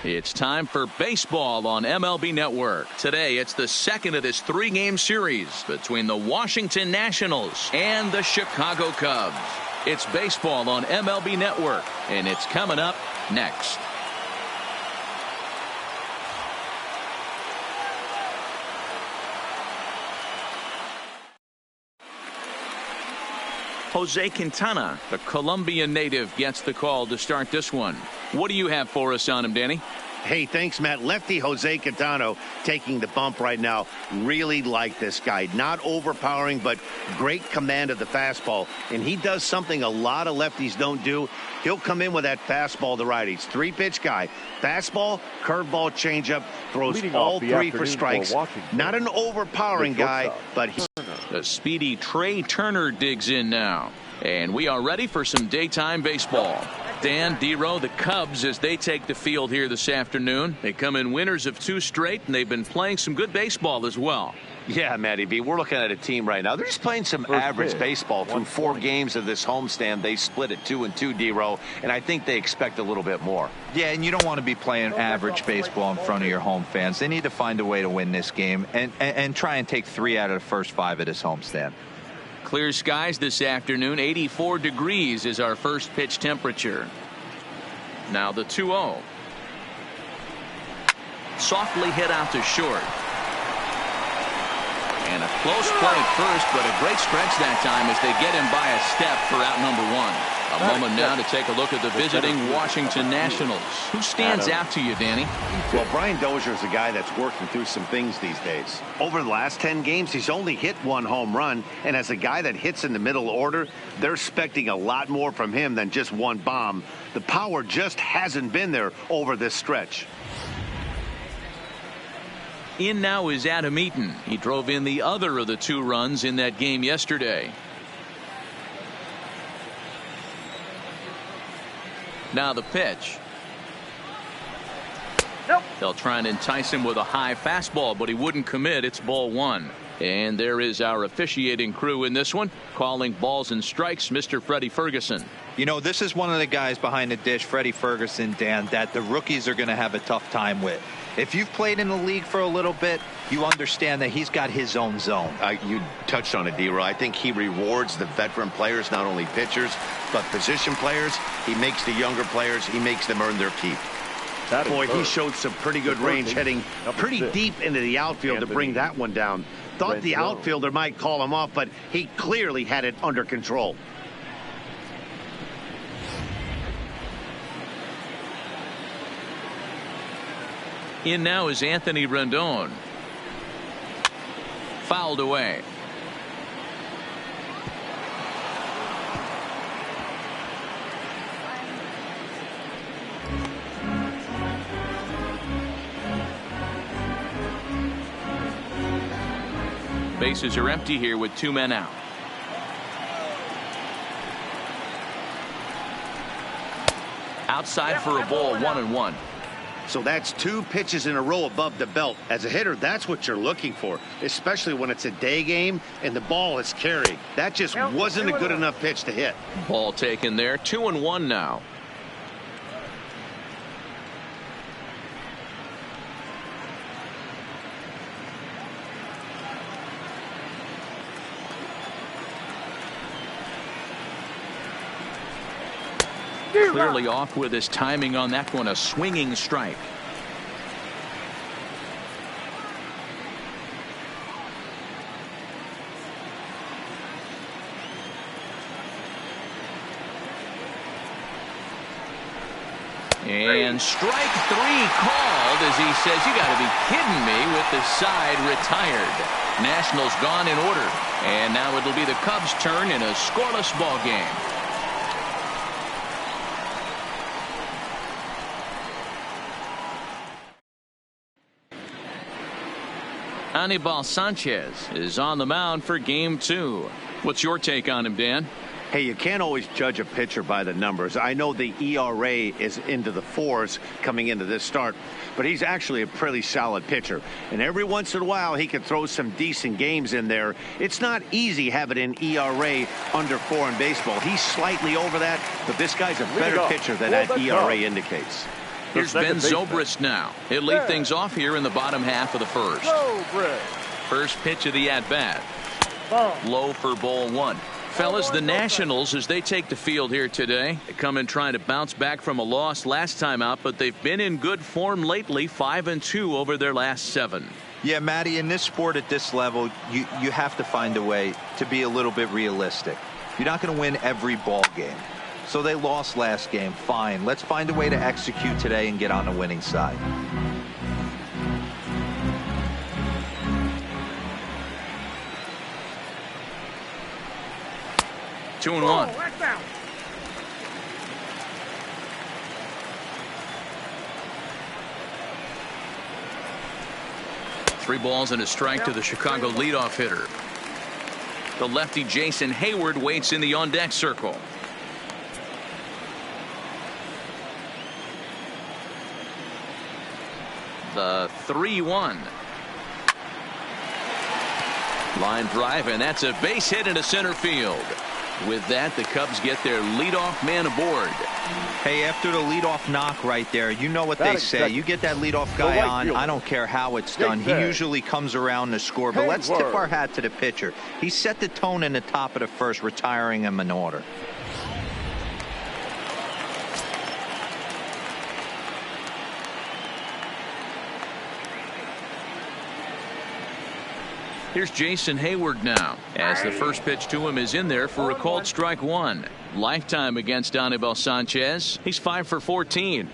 It's time for baseball on MLB Network. Today, it's the second of this three-game series between the Washington Nationals and the Chicago Cubs. It's baseball on MLB Network, and it's coming up next. Jose Quintana, the Colombian native, gets the call to start this one. What do you have for us on him, Danny? Hey, thanks, Matt. Lefty Jose Quintana taking the bump right now. Really like this guy. Not overpowering, but great command of the fastball. And he does something a lot of lefties don't do. He'll come in with that fastball to righties. Three-pitch guy. Fastball, curveball, changeup. Throws all three for strikes. Not an overpowering guy, but he... The speedy Trey Turner digs in now. And we are ready for some daytime baseball. Dan, D-Row, the Cubs, as they take the field here this afternoon. They come in winners of 2 straight, and they've been playing some good baseball as well. Yeah, Matty B, we're looking at a team right now. They're just playing some average baseball. Through 4 games of this homestand, they split it 2-2, D-Row, and I think they expect a little bit more. Yeah, and you don't want to be playing average baseball in front of your home fans. They need to find a way to win this game and try and take 3 out of the first 5 of this homestand. Clear skies this afternoon. 84 degrees is our first pitch temperature. Now the 2-0. Softly hit out to short. And a close play at first, but a great stretch that time as they get him by a step for out number 1. A moment now to take a look at the visiting Washington Nationals. Who stands out to you, Danny? Well, Brian Dozier is a guy that's working through some things these days. Over the last 10 games, he's only hit 1 home run. And as a guy that hits in the middle order, they're expecting a lot more from him than just 1 bomb. The power just hasn't been there over this stretch. In now is Adam Eaton. He drove in the other of the 2 runs in that game yesterday. Now the pitch. Nope. They'll try and entice him with a high fastball, but he wouldn't commit. It's ball 1. And there is our officiating crew in this one, calling balls and strikes, Mr. Freddie Ferguson. You know, this is one of the guys behind the dish, Freddie Ferguson, Dan, that the rookies are going to have a tough time with. If you've played in the league for a little bit, you understand that he's got his own zone. You touched on it, D-Roy. I think he rewards the veteran players, not only pitchers, but position players. He makes the younger players, he makes them earn their keep. Boy, he showed some pretty good range, heading pretty deep into the outfield to bring that one down. Thought the outfielder might call him off, but he clearly had it under control. In now is Anthony Rendon. Fouled away. Bases are empty here with 2 men out. Outside for a ball, 1-1. So that's 2 pitches in a row above the belt. As a hitter, that's what you're looking for, especially when it's a day game and the ball is carried. That just wasn't a good enough pitch to hit. Ball taken there. 2-1 now. Clearly off with his timing on that one. A swinging strike. And strike 3 called as he says, you got to be kidding me, with the side retired. Nationals gone in order. And now it'll be the Cubs' turn in a scoreless ball game. Anibal Sanchez is on the mound for game 2. What's your take on him, Dan? Hey, you can't always judge a pitcher by the numbers. I know the ERA is into the 4s coming into this start, but he's actually a pretty solid pitcher. And every once in a while, he can throw some decent games in there. It's not easy having an ERA under 4 in baseball. He's slightly over that, but this guy's a better pitcher than that ERA indicates. Here's Ben Zobrist now. He'll lead things off here in the bottom half of the first. First pitch of the at-bat. Low for ball one. Fellas, the Nationals, as they take the field here today, they come in trying to bounce back from a loss last time out, but they've been in good form lately, 5-2 over their last 7. Yeah, Matty, in this sport at this level, you have to find a way to be a little bit realistic. You're not going to win every ball game. So they lost last game. Fine. Let's find a way to execute today and get on the winning side. Two and one. 3 balls and a strike to the Chicago leadoff hitter. The lefty Jason Hayward waits in the on-deck circle. The 3-1. Line drive, and that's a base hit into center field. With that, the Cubs get their leadoff man aboard. Hey, after the leadoff knock right there, you know what they say. You get that leadoff guy on, I don't care how it's done. He usually comes around to score. But let's tip our hat to the pitcher. He set the tone in the top of the first, retiring him in order. Here's Jason Hayward now, as the first pitch to him is in there for a called strike 1. Lifetime against Anibal Sanchez. He's 5 for 14.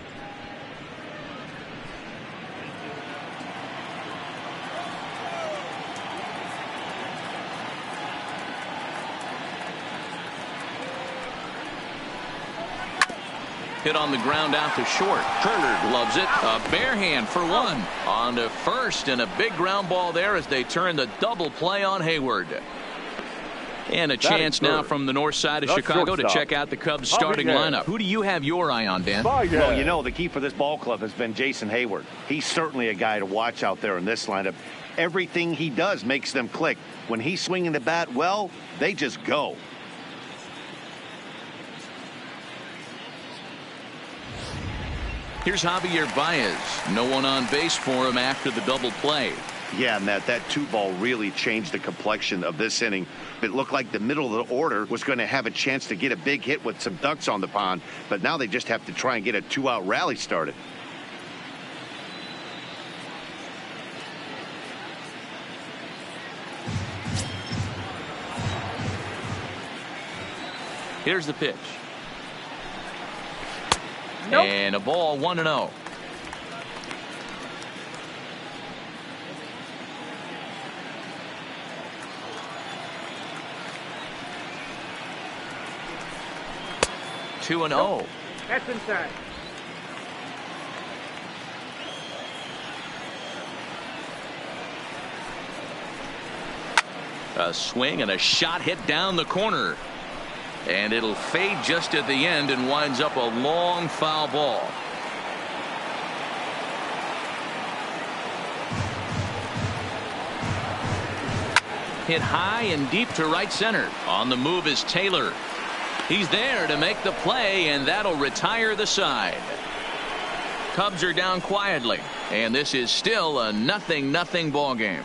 Hit on the ground out to short. Turner loves it. A bare hand for 1. On to first, and a big ground ball there as they turn the double play on Hayward. And a chance now from the north side of Chicago to check out the Cubs starting lineup. Who do you have your eye on, Dan? Well, you know, the key for this ball club has been Jason Hayward. He's certainly a guy to watch out there in this lineup. Everything he does makes them click. When he's swinging the bat, well, they just go. Here's Javier Baez. No one on base for him after the double play. Yeah, Matt, that 2-ball really changed the complexion of this inning. It looked like the middle of the order was going to have a chance to get a big hit with some ducks on the pond, but now they just have to try and get a 2-out rally started. Here's the pitch. Nope. And a ball, 1-0. Two and 0. That's inside. A swing and a shot hit down the corner. And it'll fade just at the end and winds up a long foul ball. Hit high and deep to right center. On the move is Taylor. He's there to make the play, and that'll retire the side. Cubs are down quietly, and this is still a 0-0 ball game.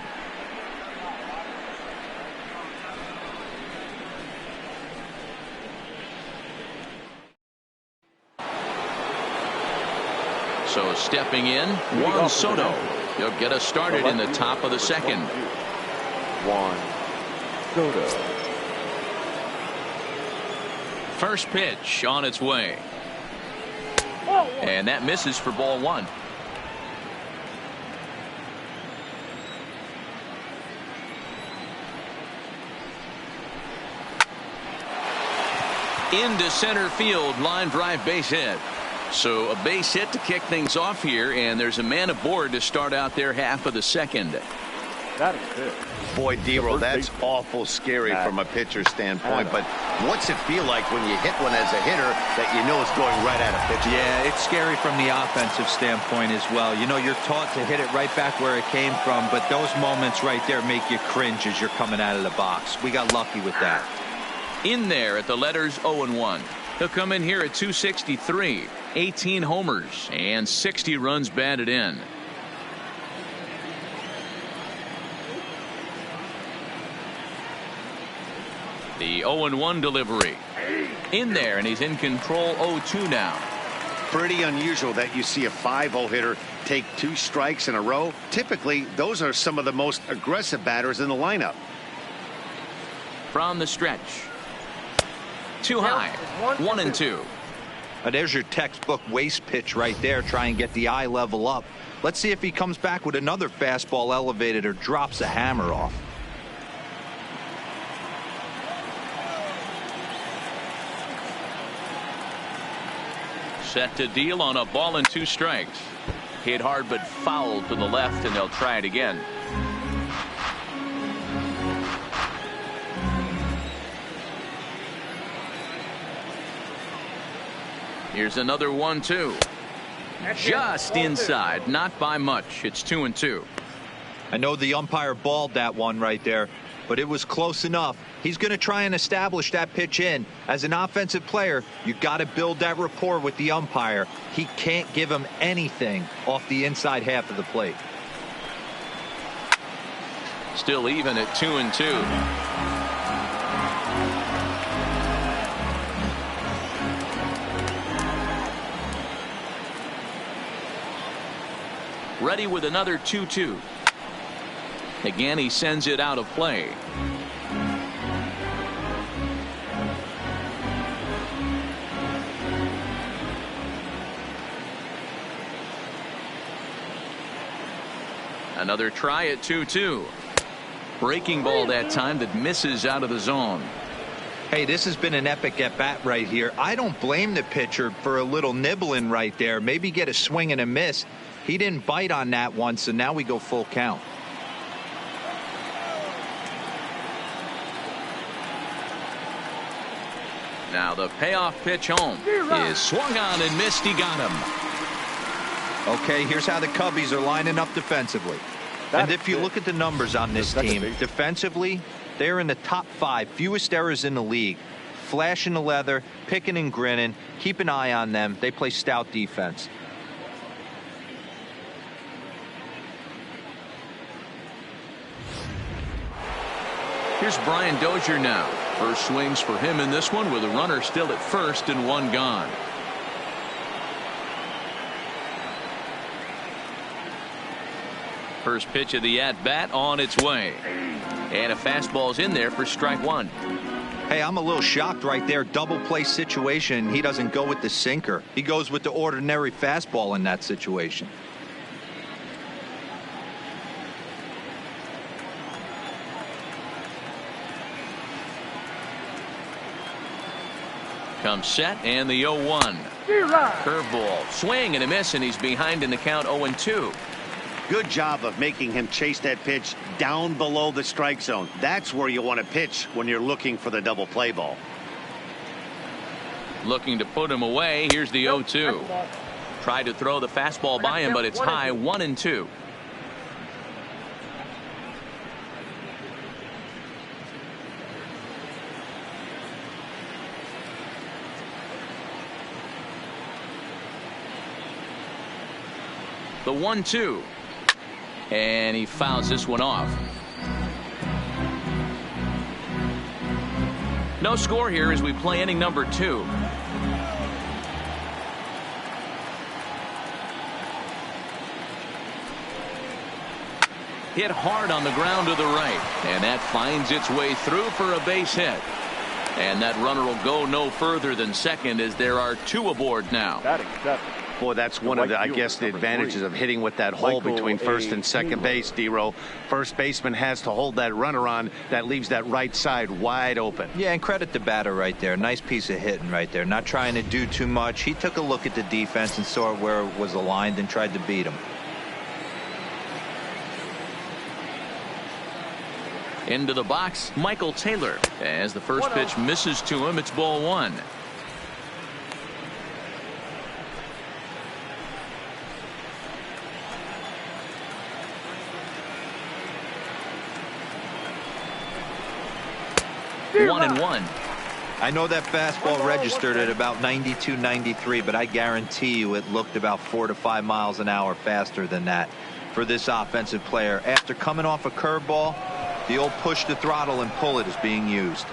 So stepping in, Juan Soto. He'll get us started in the top of the second. Juan Soto. First pitch on its way. And that misses for ball 1. Into center field, line drive, base hit. So a base hit to kick things off here, and there's a man aboard to start out their half of the second. That is good. Boy, Dero, that's awful scary from a pitcher's standpoint. But what's it feel like when you hit one as a hitter that you know is going right at a pitcher? Yeah, it's scary from the offensive standpoint as well. You know, you're taught to hit it right back where it came from, but those moments right there make you cringe as you're coming out of the box. We got lucky with that. In there at the letters 0-1. He'll come in here at 263. 18 homers and 60 runs batted in. The 0-1 delivery in there, and he's in control. 0-2 now. Pretty unusual that you see a 5-0 hitter take 2 strikes in a row. Typically, those are some of the most aggressive batters in the lineup. From the stretch. Too high. 1-2. There's your textbook waste pitch right there. Try and get the eye level up. Let's see if he comes back with another fastball elevated or drops a hammer off. Set to deal on a ball and 2 strikes. Hit hard but fouled to the left, and they'll try it again. Here's another 1-2. Just inside, not by much. It's 2-2. I know the umpire balled that one right there, but it was close enough. He's going to try and establish that pitch in. As an offensive player, you got to build that rapport with the umpire. He can't give him anything off the inside half of the plate. Still even at 2-2. Ready with another 2-2. Again, he sends it out of play. Another try at 2-2. Breaking ball that time that misses out of the zone. Hey, this has been an epic at bat right here. I don't blame the pitcher for a little nibbling right there. Maybe get a swing and a miss. He didn't bite on that one, so now we go full count. Now the payoff pitch home is swung on and missed. He got him. Okay, here's how the Cubbies are lining up defensively. And if you look at the numbers on this team, defensively, they're in the top 5, fewest errors in the league. Flashing the leather, picking and grinning. Keep an eye on them. They play stout defense. Here's Brian Dozier now. First swings for him in this one with a runner still at first and 1 gone. First pitch of the at-bat on its way. And a fastball's in there for strike 1. Hey, I'm a little shocked right there. Double play situation. He doesn't go with the sinker. He goes with the ordinary fastball in that situation. Comes set and the 0-1. Curveball, swing and a miss, and he's behind in the count. 0-2. Good job of making him chase that pitch down below the strike zone. That's where you want to pitch when you're looking for the double play ball. Looking to put him away. Here's the 0-2. Tried to throw the fastball by him, but it's high. 1-2. The 1-2. And he fouls this one off. No score here as we play inning number 2. Hit hard on the ground to the right, and that finds its way through for a base hit. And that runner will go no further than second as there are 2 aboard now. Boy, that's one of the, I guess, the advantages of hitting with that hole between first and second base, D-Row. First baseman has to hold that runner on. That leaves that right side wide open. Yeah, and credit the batter right there. Nice piece of hitting right there. Not trying to do too much. He took a look at the defense and saw where it was aligned and tried to beat him. Into the box, Michael Taylor. As the first pitch misses to him, it's ball 1. I know that fastball registered at about 92, 93, but I guarantee you it looked about 4 to 5 miles an hour faster than that for this offensive player. After coming off a curveball, the old push the throttle and pull it is being used.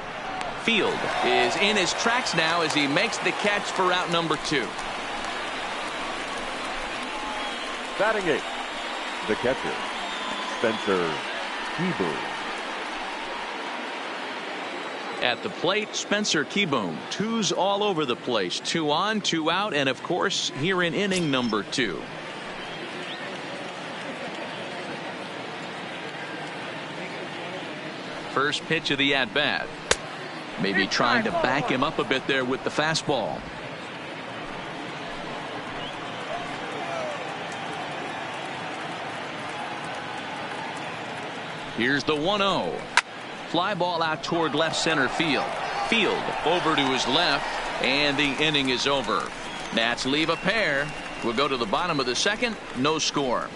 Field is in his tracks now as he makes the catch for out number 2. Batting 8, the catcher, Spencer Kieboom. At the plate, Spencer Kieboom. 2s all over the place. 2 on, 2 out, and of course, here in inning number 2. First pitch of the at-bat. Maybe trying to back him up a bit there with the fastball. Here's the 1-0. Fly ball out toward left center field. Field over to his left, and the inning is over. Nats leave a pair. We'll go to the bottom of the second. No score.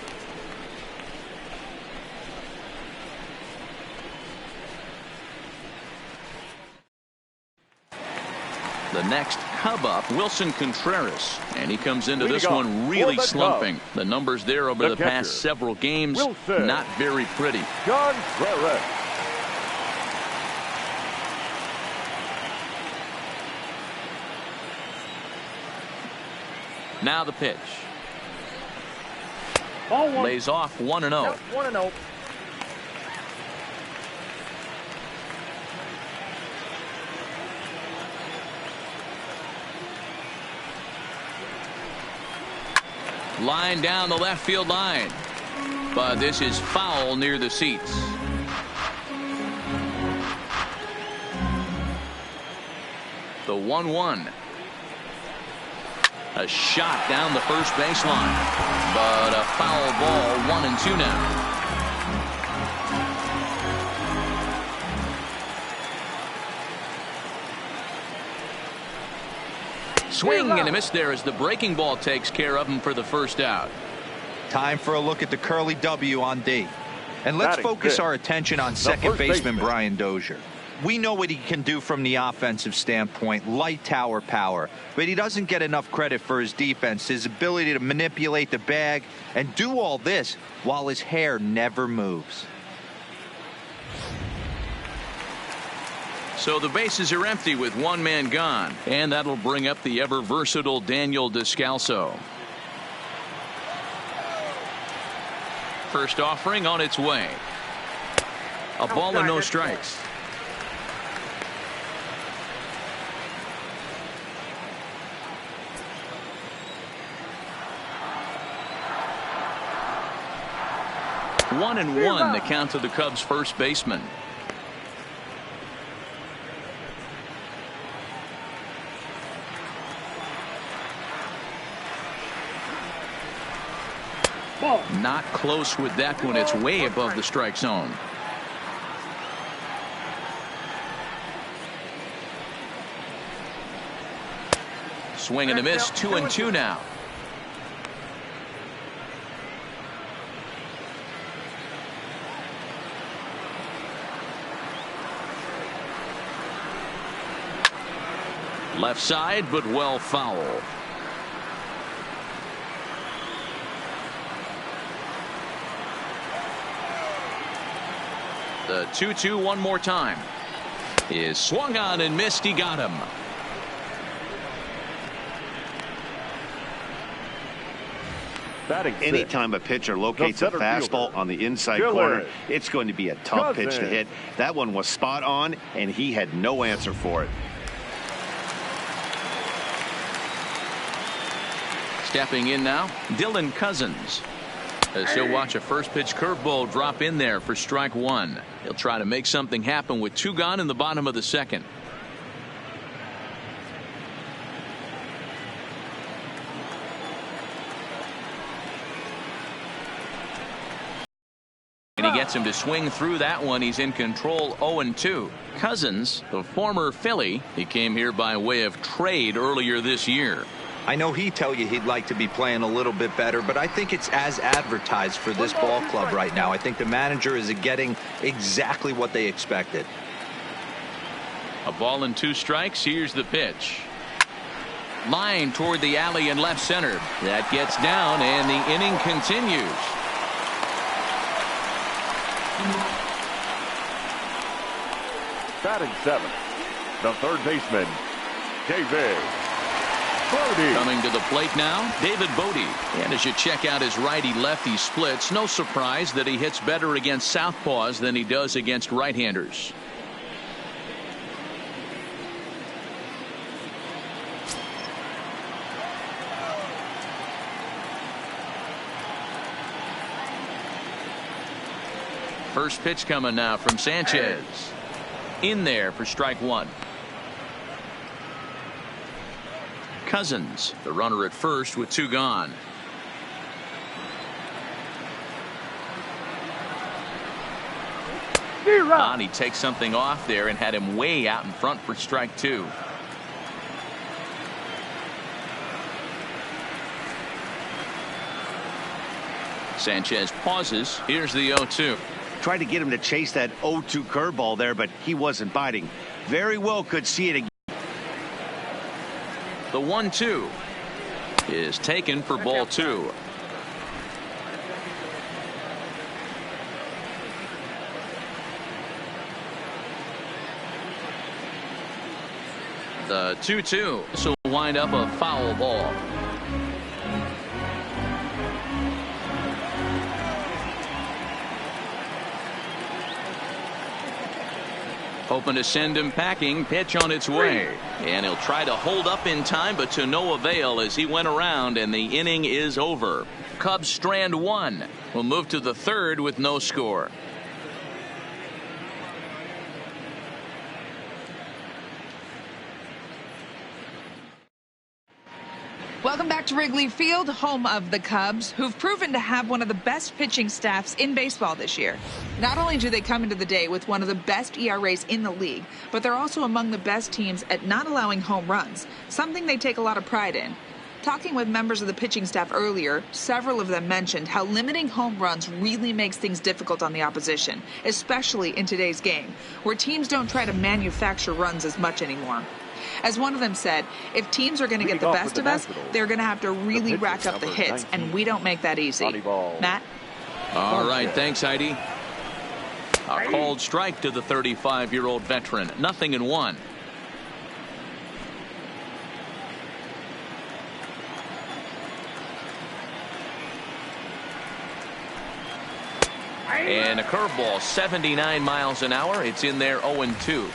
The next Cub up, Wilson Contreras, and he comes into this one really slumping. The numbers there over the past several games, not very pretty. Contreras. Now the pitch. Ball 1. Lays off 1-0. 1-0. Line down the left field line, but this is foul near the seats. The 1-1. A shot down the first baseline, but a foul ball. 1-2 now. Swing and a miss there as the breaking ball takes care of him for the first out. Time for a look at the curly W on D. And let's focus our attention on second baseman Brian Dozier. We know what he can do from the offensive standpoint, light tower power, but he doesn't get enough credit for his defense, his ability to manipulate the bag and do all this while his hair never moves. So the bases are empty with one man gone, and that'll bring up the ever versatile Daniel Descalso. First offering on its way. A ball and no strikes. One and one, the count to the Cubs first baseman. Not close with that one. It's way above the strike zone. Swing and a miss. 2-2 now. Left side, but well foul. The 2-2 one more time. Is swung on and missed. He got him. Anytime a pitcher locates a fastball on the inside corner, it's going to be a tough pitch to hit. That one was spot on, and he had no answer for it. Stepping in now, Dylan Cousins. As he'll watch a first pitch curveball drop in there for strike one. He'll try to make something happen with two gone in the bottom of the second. And he gets him to swing through that one. He's in control. 0-2. Cousins, the former Philly, he came here by way of trade earlier this year. I know he'd tell you he'd like to be playing a little bit better, but I think it's as advertised for this ball club right now. I think the manager is getting exactly what they expected. A ball and 2 strikes. Here's the pitch. Line toward the alley in left center. That gets down, and the inning continues. Batting 7th, the third baseman, David Bodie. Coming to the plate now, David Bodie. And as you check out his righty-lefty splits, no surprise that he hits better against southpaws than he does against right-handers. First pitch coming now from Sanchez. In there for strike 1. Cousins, the runner at first with 2 gone. He takes something off there and had him way out in front for strike 2. Sanchez pauses. Here's the 0-2. Tried to get him to chase that 0-2 curveball there, but he wasn't biting. Very well could see it again. The 1-2 is taken for ball 2. The 2-2. This will wind up a foul ball. Hoping to send him packing. Pitch on its way. And he'll try to hold up in time, but to no avail as he went around and the inning is over. Cubs strand 1. We'll move to the 3rd with no score. Welcome back to Wrigley Field, home of the Cubs, who've proven to have one of the best pitching staffs in baseball this year. Not only do they come into the day with one of the best ERAs in the league, but they're also among the best teams at not allowing home runs, something they take a lot of pride in. Talking with members of the pitching staff earlier, several of them mentioned how limiting home runs really makes things difficult on the opposition, especially in today's game, where teams don't try to manufacture runs as much anymore. As one of them said, if teams are going to get the best of us, they're going to have to really rack up the hits, and we don't make that easy. Matt? All right, thanks, Heidi. A called strike to the 35-year-old veteran. 0-1. And a curveball, 79 miles an hour. It's in there, 0-2.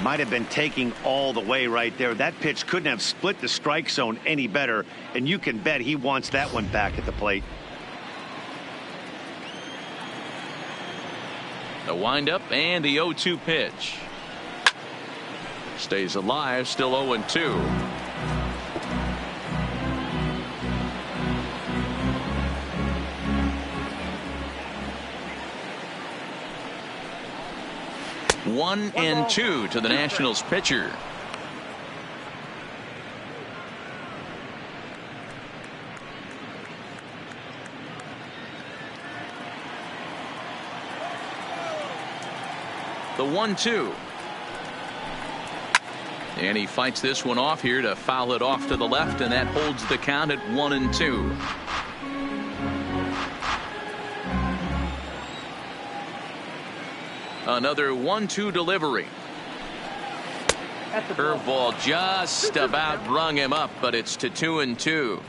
Might have been taking all the way right there. That pitch couldn't have split the strike zone any better, and you can bet he wants that one back at the plate. The windup and the 0-2 pitch. Stays alive, still 0-2. One and 2 to the Nationals pitcher. The 1-2. And he fights this one off here to foul it off to the left, and that holds the count at 1-2. Another 1-2 delivery. Curveball just about rung him up, but it's to 2-2.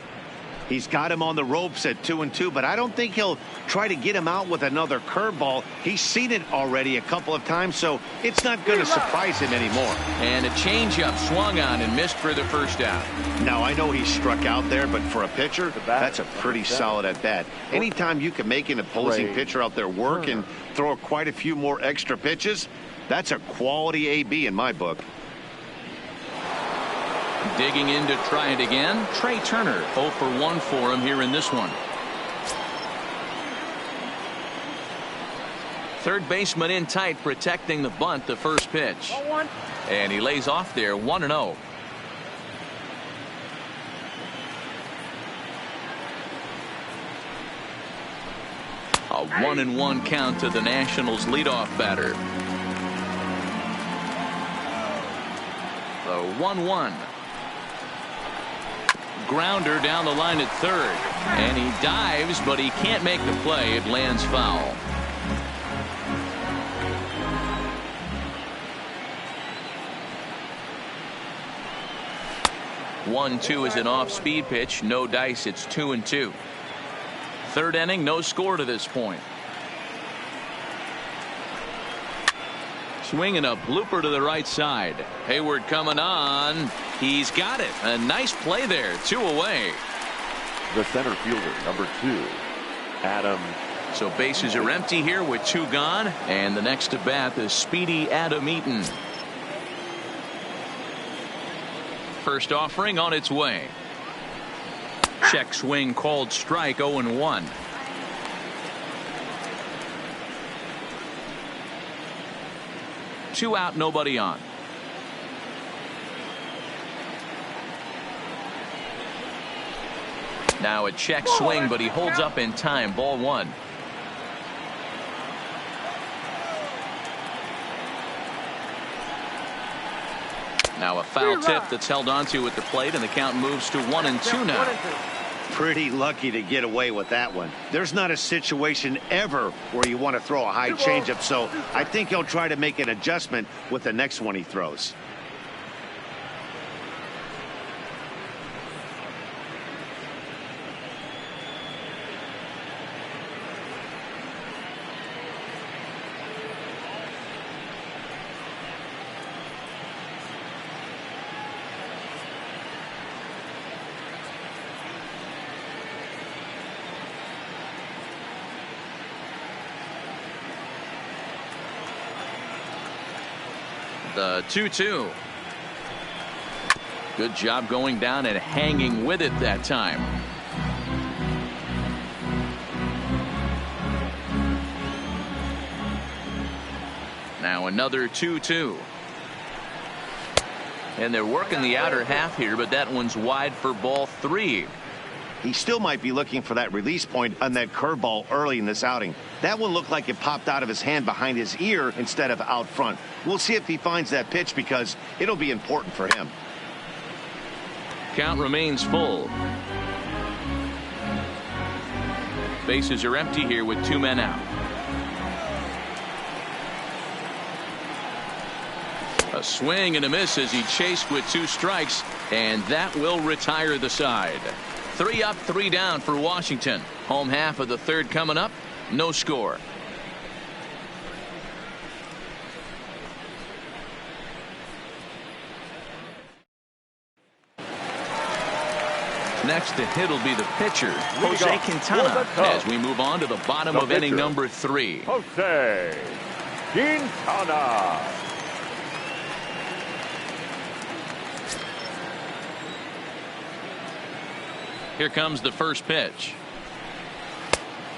He's got him on the ropes at 2-2, but I don't think he'll try to get him out with another curveball. He's seen it already a couple of times, so it's not going to surprise him anymore. And a changeup swung on and missed for the first out. Now, I know he struck out there, but for a pitcher, that's a pretty solid at bat. Anytime you can make an opposing pitcher out there work and throw quite a few more extra pitches, that's a quality AB in my book. Digging in to try it again, Trey Turner. 0 for 1 for him here in this one. Third baseman in tight, protecting the bunt, the first pitch. And he lays off there, 1-0. A 1-1 count to the Nationals leadoff batter. The 1-1. Grounder down the line at third. And he dives, but he can't make the play. It lands foul. One-two is an off-speed pitch. No dice. It's 2-2. Third inning, no score to this point. Swinging a blooper to the right side. Hayward coming on. He's got it. A nice play there. 2 away. The center fielder, number 2, Adam. So bases are empty here with 2 gone. And the next to bat is speedy Adam Eaton. First offering on its way. Check swing called strike. 0-1. Two out, nobody on. Now a check swing, but he holds up in time. Ball 1. Now a foul tip that's held onto at the plate, and the count moves to 1-2 now. Pretty lucky to get away with that one. There's not a situation ever where you want to throw a high changeup, so I think he'll try to make an adjustment with the next one he throws. The 2-2. Good job going down and hanging with it that time. Now another 2-2. And they're working the outer half here, but that one's wide for ball 3. He still might be looking for that release point on that curveball early in this outing. That one looked like it popped out of his hand behind his ear instead of out front. We'll see if he finds that pitch because it'll be important for him. Count remains full. Bases are empty here with 2 men out. A swing and a miss as he chased with 2 strikes, and that will retire the side. 3 up, 3 down for Washington. Home half of the third coming up. No score. Next to hit will be the pitcher, Jose Quintana, as we move on to the bottom of inning number 3. Jose Quintana. Here comes the first pitch.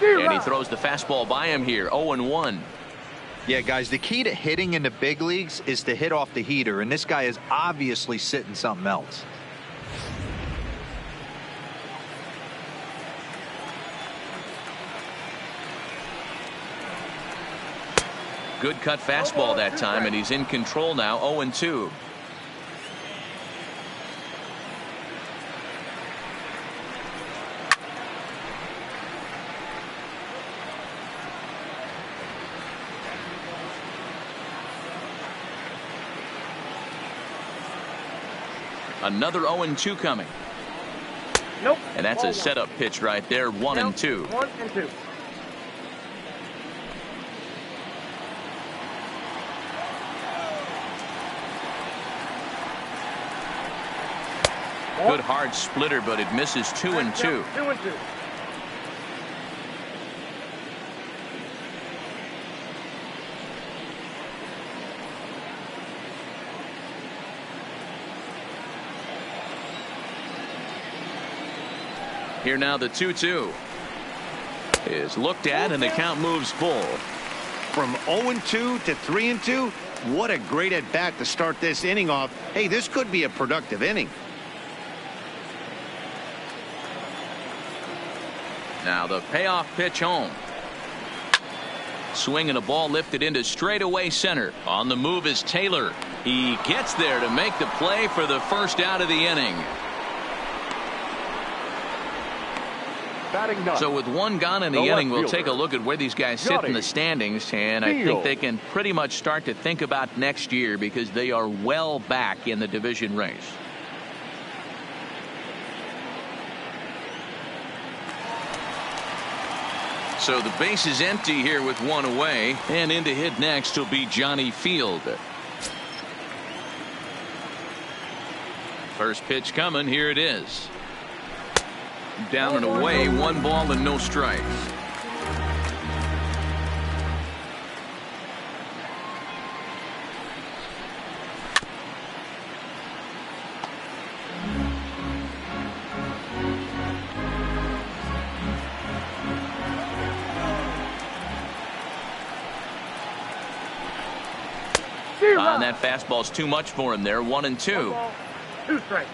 And he throws the fastball by him here. 0-1. Yeah, guys, the key to hitting in the big leagues is to hit off the heater, and this guy is obviously sitting something else. Good cut fastball that time, and he's in control now. 0-2. Another 0-2 coming. Nope. And that's a setup pitch right there. 1-2. 1-2. Good hard splitter, but it misses. 2-2. 2-2. Here now the 2-2 is looked at, and the count moves full. From 0-2 to 3-2, what a great at bat to start this inning off. Hey, this could be a productive inning. Now the payoff pitch home. Swing and a ball lifted into straightaway center. On the move is Taylor. He gets there to make the play for the first out of the inning. So with one gone in the inning, we'll take a look at where these guys sit in the standings, and I think they can pretty much start to think about next year because they are well back in the division race. So the base is empty here with one away, and in to hit next will be Johnny Field. First pitch coming. Here it is. Down and away, 1 ball and no strikes. And that fastball's too much for him there. 1-2. 2 strikes.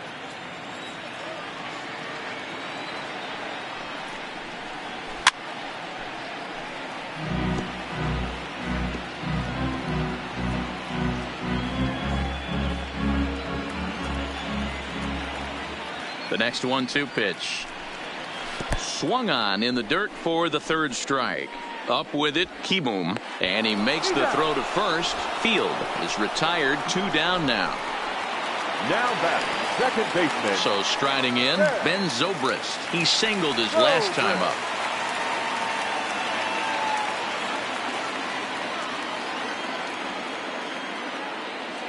The next 1-2 pitch. Swung on in the dirt for the 3rd strike. Up with it, Kieboom, and he makes the throw to first. Field is retired, 2 down now. Now back, second baseman. So striding in, Ben Zobrist. He singled his last time up.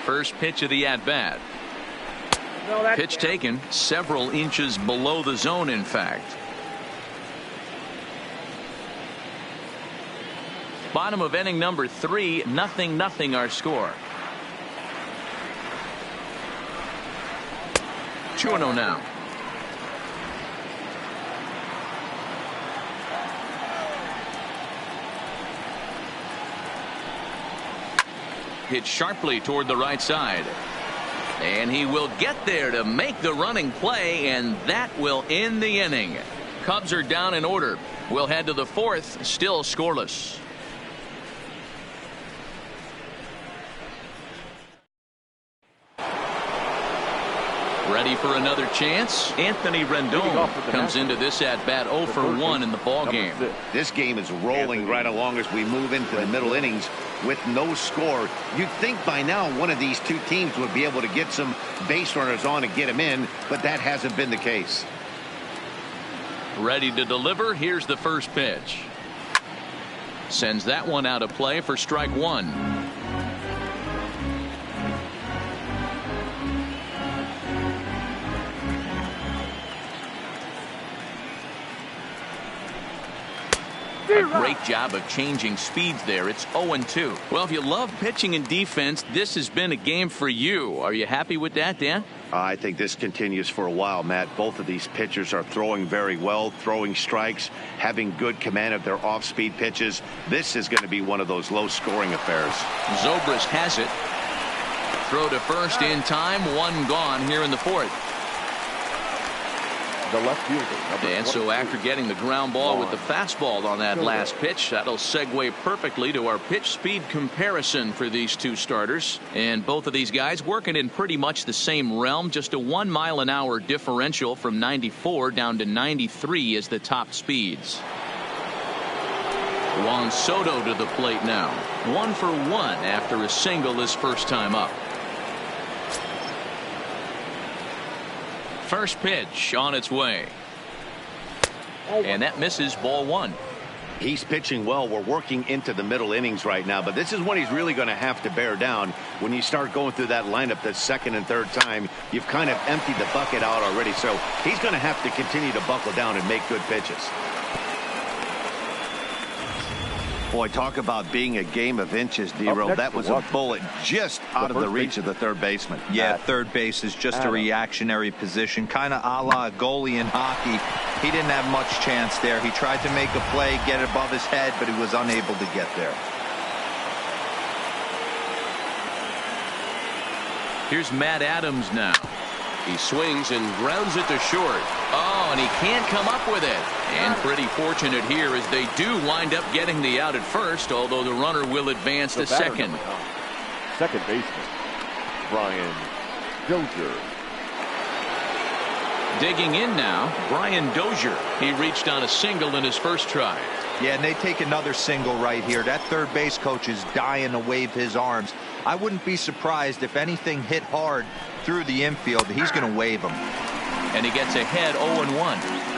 First pitch of the at-bat. Pitch taken several inches below the zone, in fact. Bottom of inning number 3, 0-0 our score. 2-0 now. Hit sharply toward the right side. And he will get there to make the running play, and that will end the inning. Cubs are down in order. We'll head to the 4th, still scoreless. Ready for another chance? Anthony Rendon comes into this at-bat 0 for 1 in the ball game. This game is rolling right along as we move into the middle innings with no score. You'd think by now one of these two teams would be able to get some base runners on and get them in, but that hasn't been the case. Ready to deliver. Here's the first pitch. Sends that one out of play for strike 1. A great job of changing speeds there. It's 0-2. Well, if you love pitching and defense, this has been a game for you. Are you happy with that, Dan? I think this continues for a while, Matt. Both of these pitchers are throwing very well, throwing strikes, having good command of their off-speed pitches. This is going to be one of those low-scoring affairs. Zobrist has it. Throw to first in time. 1 gone here in the 4th. The left fielder. And so after getting the ground ball with the fastball on that last pitch, that'll segue perfectly to our pitch speed comparison for these two starters. And both of these guys working in pretty much the same realm. Just a 1 mile an hour differential from 94 down to 93 is the top speeds. Juan Soto to the plate now. 1 for 1 after a single his first time up. First pitch on its way. And that misses, ball 1. He's pitching well. We're working into the middle innings right now, but this is when he's really going to have to bear down. When you start going through that lineup the 2nd and 3rd time, you've kind of emptied the bucket out already, so he's going to have to continue to buckle down and make good pitches. Boy, talk about being a game of inches, D-Row. That was a bullet just out of the reach of the 3rd baseman. Yeah, 3rd base is just a reactionary position, kind of a la a goalie in hockey. He didn't have much chance there. He tried to make a play, get it above his head, but he was unable to get there. Here's Matt Adams now. He swings and grounds it to short. Oh, and he can't come up with it. And pretty fortunate here as they do wind up getting the out at first, although the runner will advance to second. Second baseman. Brian Dozier. Digging in now, Brian Dozier. He reached on a single in his first try. Yeah, and they take another single right here. That third base coach is dying to wave his arms. I wouldn't be surprised if anything hit hard through the infield. He's going to wave them. And he gets ahead 0-1.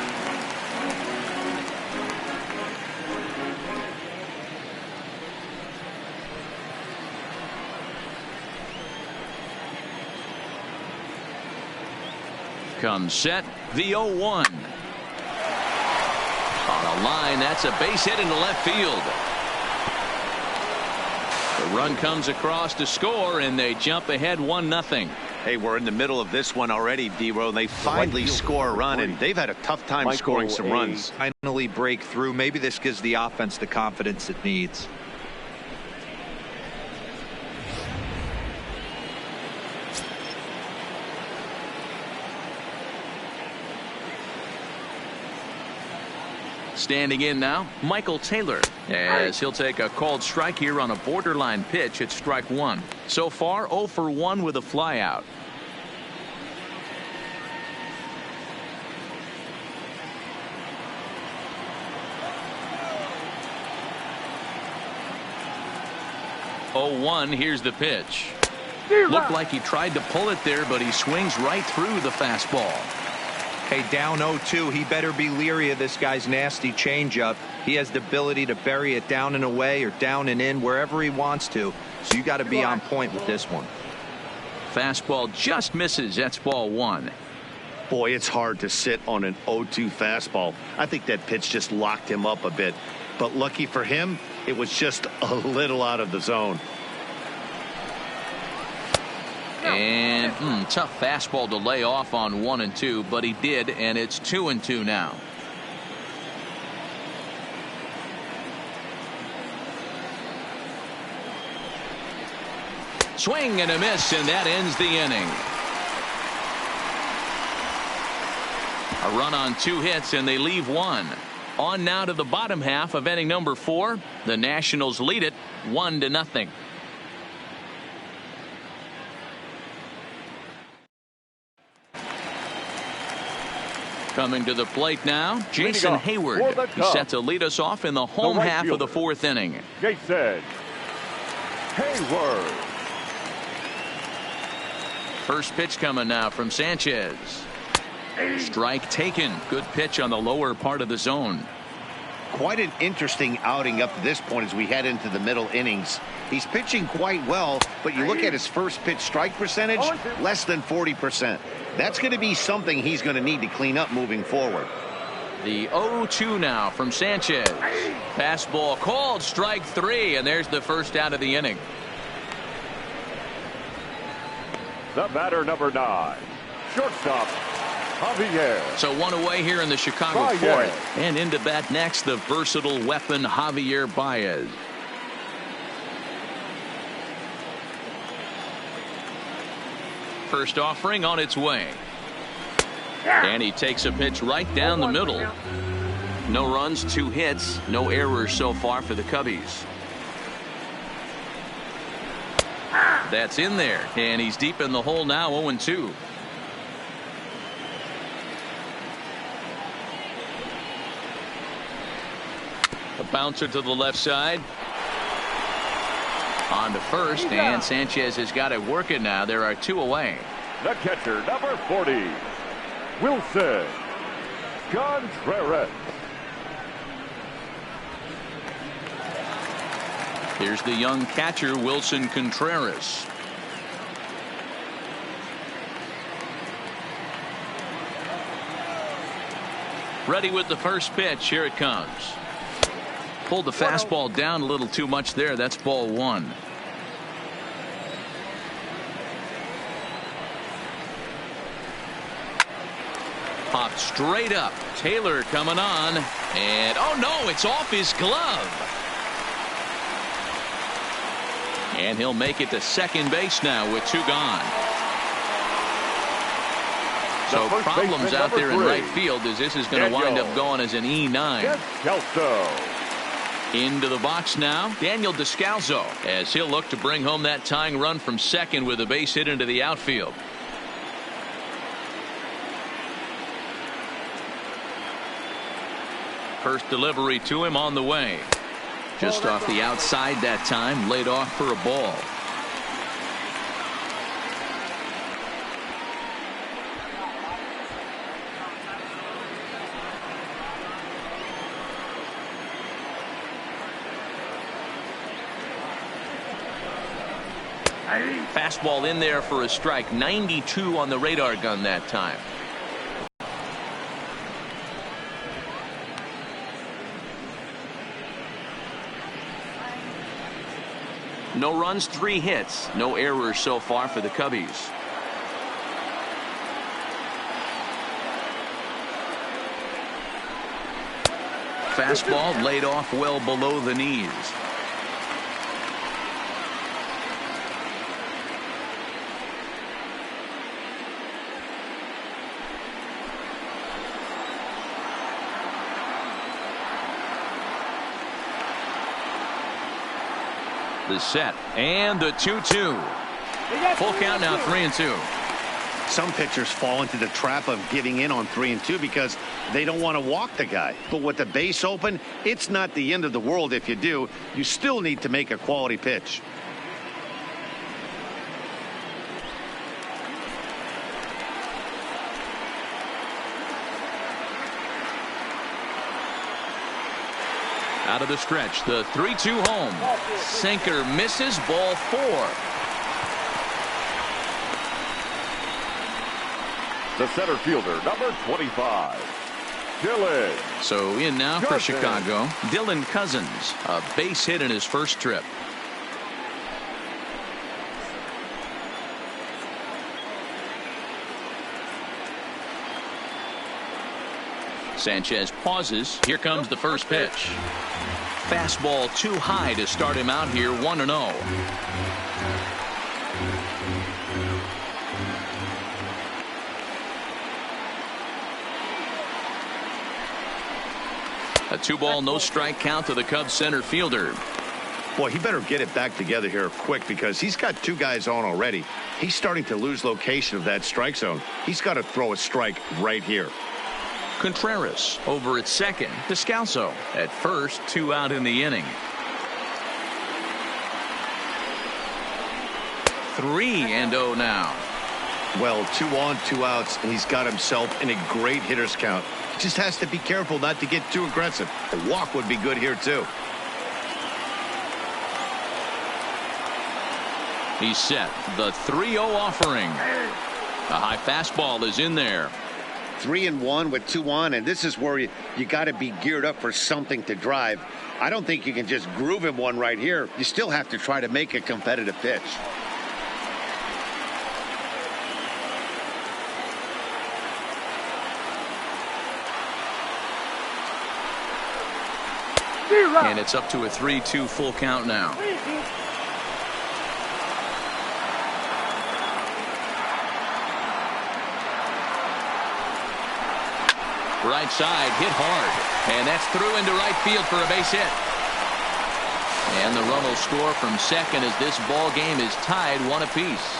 Comes set, the 0-1. On a line, that's a base hit into left field. The run comes across to score, and they jump ahead 1-0. Hey, we're in the middle of this one already, D-Row. They finally score a run, and they've had a tough time scoring some runs. Finally break through. Maybe this gives the offense the confidence it needs. Standing in now, Michael Taylor, as he'll take a called strike here on a borderline pitch at strike one. So far 0 for 1 with a flyout. Here's the pitch. Looked like he tried to pull it there, but he swings right through the fastball. Hey, down 0-2, he better be leery of this guy's nasty changeup. He has the ability to bury it down and away or down and in wherever he wants to. So you got to be on point with this one. Fastball just misses. That's ball one. Boy, it's hard to sit on an 0-2 fastball. I think that pitch just locked him up a bit. But lucky for him, it was just a little out of the zone. And tough fastball to lay off on 1 and 2, but he did, and it's 2 and 2 now. Swing and a miss, and that ends the inning. A run on 2 hits, and they leave 1. On now to the bottom half of inning number 4. The Nationals lead it 1-0. Coming to the plate now, Jason Hayward. He's set to lead us off in the home half of the 4th inning. Jason Hayward. First pitch coming now from Sanchez. Strike taken. Good pitch on the lower part of the zone. Quite an interesting outing up to this point as we head into the middle innings. He's pitching quite well, but you look at his first pitch strike percentage, less than 40%. That's going to be something he's going to need to clean up moving forward. The 0-2 now from Sanchez. Fastball called, strike 3, and there's the first out of the inning. The batter, number 9, shortstop Javier. So 1 away here in the Chicago 4th. And into bat next, the versatile weapon Javier Baez. First offering on its way. And he takes a pitch right down the middle. No runs, 2 hits, no errors so far for the Cubbies. That's in there, and he's deep in the hole now, 0-2. A bouncer to the left side. On to first, and Sanchez has got it working now. There are 2 away. The catcher, number 40, Wilson Contreras. Here's the young catcher, Wilson Contreras. Ready with the first pitch. Here it comes. Pulled the fastball down a little too much there. That's ball 1. Popped straight up. Taylor coming on. And oh no, it's off his glove. And he'll make it to second base now with 2 gone. So problems out there in right field as this is going to wind up going as an E9. Into the box now, Daniel Descalso, as he'll look to bring home that tying run from second with a base hit into the outfield. First delivery to him on the way. Just off the outside that time, laid off for a ball. Fastball in there for a strike. 92 on the radar gun that time. No runs, 3 hits. No errors so far for the Cubbies. Fastball laid off well below the knees. The set and the 2-2. Full count now, 3-2. Some pitchers fall into the trap of giving in on 3-2 because they don't want to walk the guy. But with the base open, it's not the end of the world if you do. You still need to make a quality pitch. Out of the stretch, the 3-2 home. Sinker misses, ball 4. The center fielder, number 25, Dylan. So in now for Chicago, Dylan Cousins, a base hit in his first trip. Sanchez pauses. Here comes the first pitch. Fastball too high to start him out here, 1-0. A 2-ball, no strike count to the Cubs center fielder. Boy, he better get it back together here quick because he's got 2 guys on already. He's starting to lose location of that strike zone. He's got to throw a strike right here. Contreras over at second. Descalso at first, 2 out in the inning. 3-0 now. Well, 2 on, 2 outs, and he's got himself in a great hitter's count. He just has to be careful not to get too aggressive. A walk would be good here, too. He's set. The 3-0 offering. A high fastball is in there. 3-1 with 2 on, and this is where you got to be geared up for something to drive. I don't think you can just groove him one right here. You still have to try to make a competitive pitch. And it's up to a 3-2 full count now. Right side, hit hard, and that's through into right field for a base hit. And the run will score from second as this ball game is tied 1 apiece.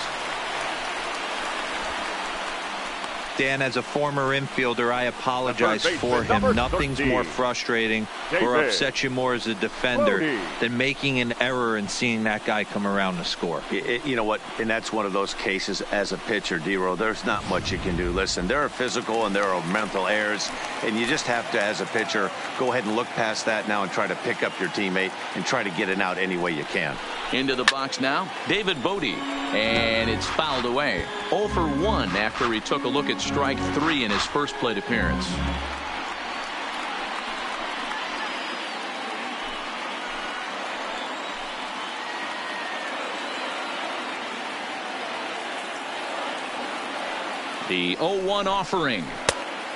Dan, as a former infielder, I apologize for him. Nothing's more frustrating or upsets you more as a defender than making an error and seeing that guy come around to score. You know what? And that's one of those cases as a pitcher, D-Row. There's not much you can do. Listen, there are physical and there are mental errors, and you just have to, as a pitcher, go ahead and look past that now and try to pick up your teammate and try to get it out any way you can. Into the box now, David Bodie, and it's fouled away. 0 for 1 after he took a look at strike 3 in his first plate appearance. The 0-1 offering.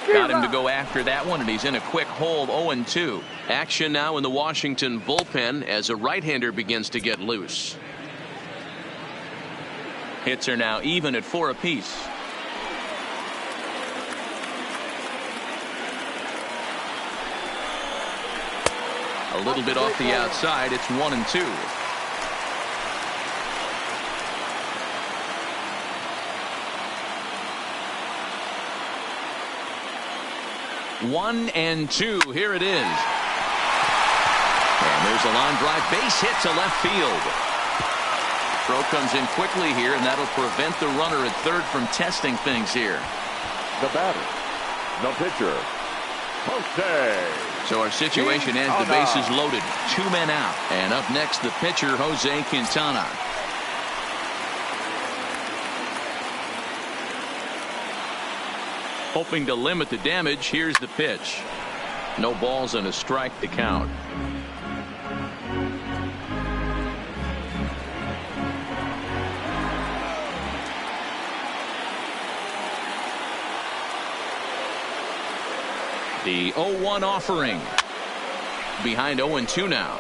Got him to go after that one, and he's in a quick hold. 0-2. Action now in the Washington bullpen as a right-hander begins to get loose. Hits are now even at 4 apiece. A little bit off the outside. It's 1-2. 1-2. Here it is. And there's a line drive. Base hit to left field. Throw comes in quickly here, and that'll prevent the runner at third from testing things here. The batter, the pitcher, Jose. So our situation as the bases loaded. 2 men out. And up next, the pitcher, Jose Quintana. Hoping to limit the damage. Here's the pitch. No balls and a strike to count. The 0-1 offering. Behind 0-2 now.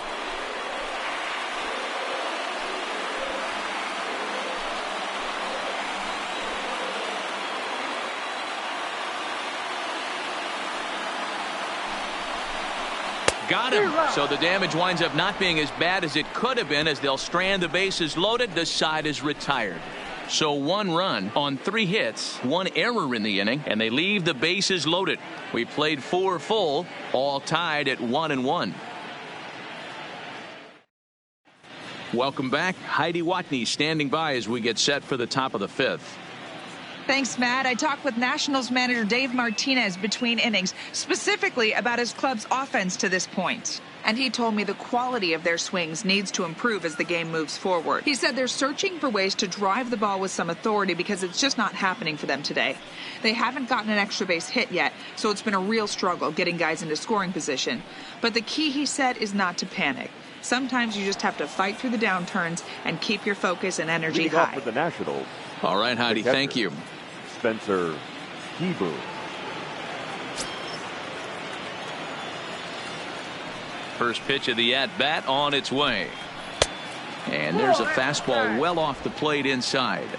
Got him. So the damage winds up not being as bad as it could have been, as they'll strand the bases loaded. The side is retired. So 1 run on 3 hits, 1 error in the inning, and they leave the bases loaded. We played 4 full, all tied at 1-1. Welcome back. Heidi Watney standing by as we get set for the top of the 5th. Thanks, Matt. I talked with Nationals manager Dave Martinez between innings, specifically about his club's offense to this point. And he told me the quality of their swings needs to improve as the game moves forward. He said they're searching for ways to drive the ball with some authority because it's just not happening for them today. They haven't gotten an extra base hit yet, so it's been a real struggle getting guys into scoring position. But the key, he said, is not to panic. Sometimes you just have to fight through the downturns and keep your focus and energy high. Off for the Nationals. All right, Heidi, thank you. Spencer Hebrew. First pitch of the at-bat on its way. And there's a fastball well off the plate inside.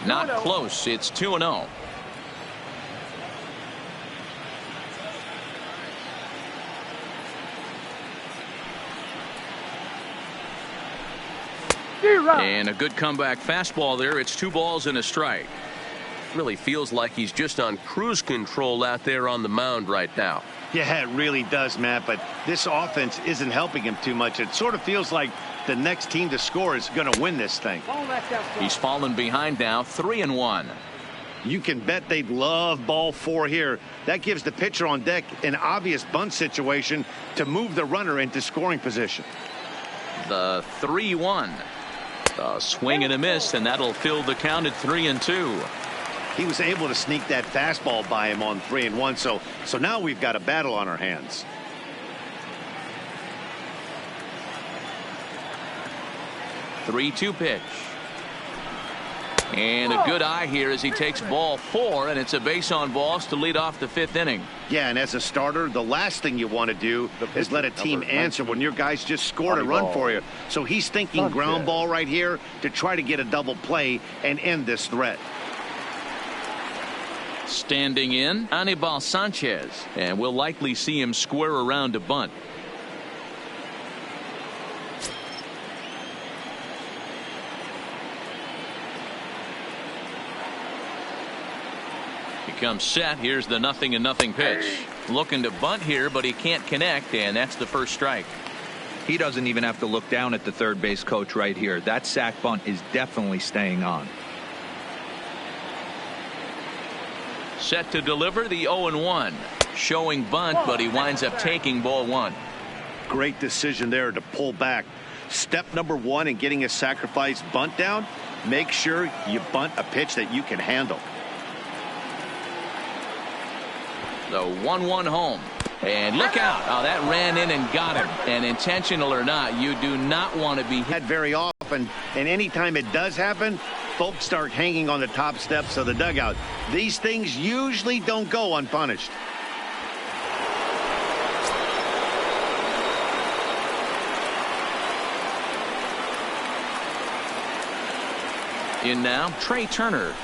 Not close. It's 2-0. And a good comeback fastball there. It's 2 balls and a strike. Really feels like he's just on cruise control out there on the mound right now. Yeah, it really does, Matt, but this offense isn't helping him too much. It sort of feels like the next team to score is going to win this thing. He's fallen behind now, 3-1. You can bet they'd love ball 4 here. That gives the pitcher on deck an obvious bunt situation to move the runner into scoring position. The 3-1. A swing and a miss, and that'll fill the count at 3-2. He was able to sneak that fastball by him on 3-1. So now we've got a battle on our hands. The 3-2 pitch. And a good eye here as he takes ball 4, and it's a base on balls to lead off the 5th inning. Yeah, and as a starter, the last thing you want to do is let a team answer when your guys just scored a run for you. So he's thinking ground ball right here to try to get a double play and end this threat. Standing in, Anibal Sanchez, and we'll likely see him square around to bunt. Comes set. Here's the 0-0 pitch. Looking to bunt here, but he can't connect, and that's the first strike. He doesn't even have to look down at the third base coach right here. That sac bunt is definitely staying on. Set to deliver the 0-1. Showing bunt, but he winds up taking ball 1. Great decision there to pull back. Step number 1 in getting a sacrifice bunt down, make sure you bunt a pitch that you can handle. The 1-1 home. And look out. Oh, that ran in and got him. And intentional or not, you do not want to be hit very often. And anytime it does happen, folks start hanging on the top steps of the dugout. These things usually don't go unpunished. In now, Trey Turner.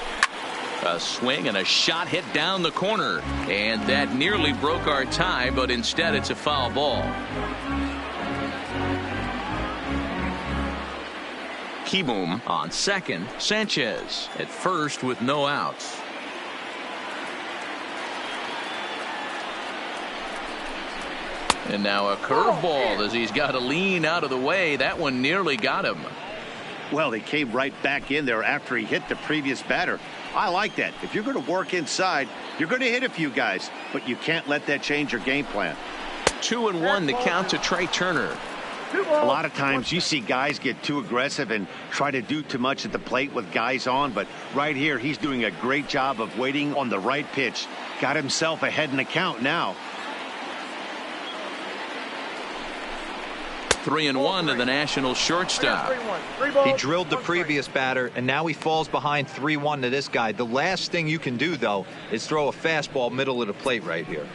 A swing and a shot hit down the corner. And that nearly broke our tie, but instead it's a foul ball. Kieboom on second. Sanchez at first with no outs. And now a curveball as he's got to lean out of the way. That one nearly got him. Well, they came right back in there after he hit the previous batter. I like that. If you're going to work inside, you're going to hit a few guys, but you can't let that change your game plan. 2-1 the count to Trey Turner. A lot of times you see guys get too aggressive and try to do too much at the plate with guys on, but right here he's doing a great job of waiting on the right pitch. Got himself ahead in the count now. 3-1 to the National shortstop. He drilled the previous batter, and now he falls behind 3-1 to this guy. The last thing you can do, though, is throw a fastball middle of the plate right here.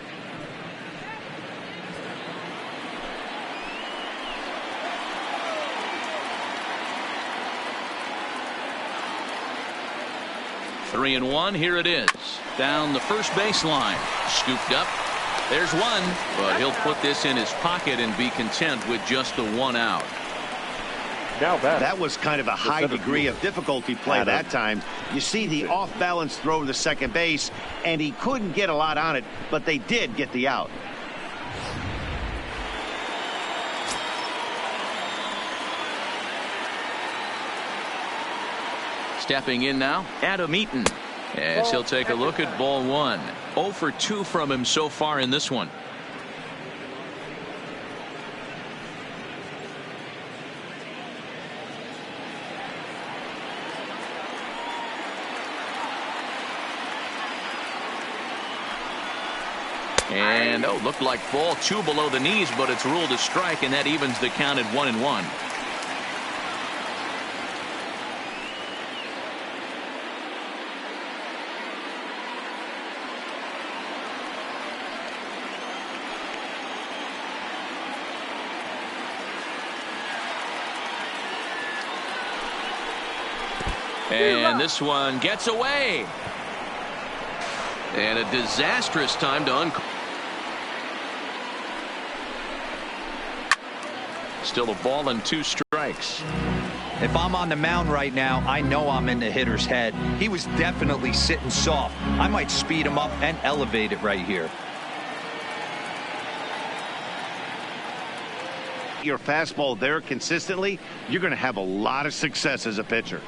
Three and one. Here it is. Down the first baseline. Scooped up. There's one, but he'll put this in his pocket and be content with just the one out. Now that was kind of a high degree of difficulty play that time. You see the off-balance throw to second base, and he couldn't get a lot on it, but they did get the out. Stepping in now, Adam Eaton, as he'll take a look at ball one. 0 for 2 from him so far in this one. And looked like ball 2 below the knees, but it's ruled a strike, and that evens the count at 1-1. And this one gets away. And a disastrous time to Still a ball and 2 strikes. If I'm on the mound right now, I know I'm in the hitter's head. He was definitely sitting soft. I might speed him up and elevate it right here. Your fastball there consistently, you're going to have a lot of success as a pitcher.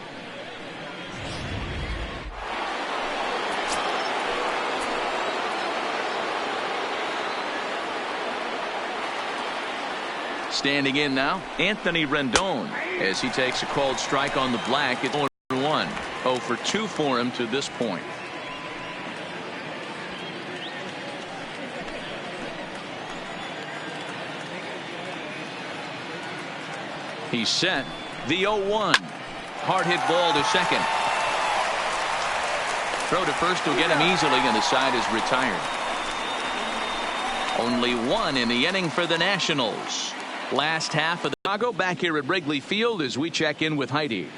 Standing in now, Anthony Rendon, as he takes a called strike on the black. It's 1-1. 0 for 2 for him to this point. He's set. The 0-1. Hard hit ball to second. Throw to first will get him easily, and the side is retired. Only 1 in the inning for the Nationals. Last half of the Chicago back here at Wrigley Field as we check in with Heidi.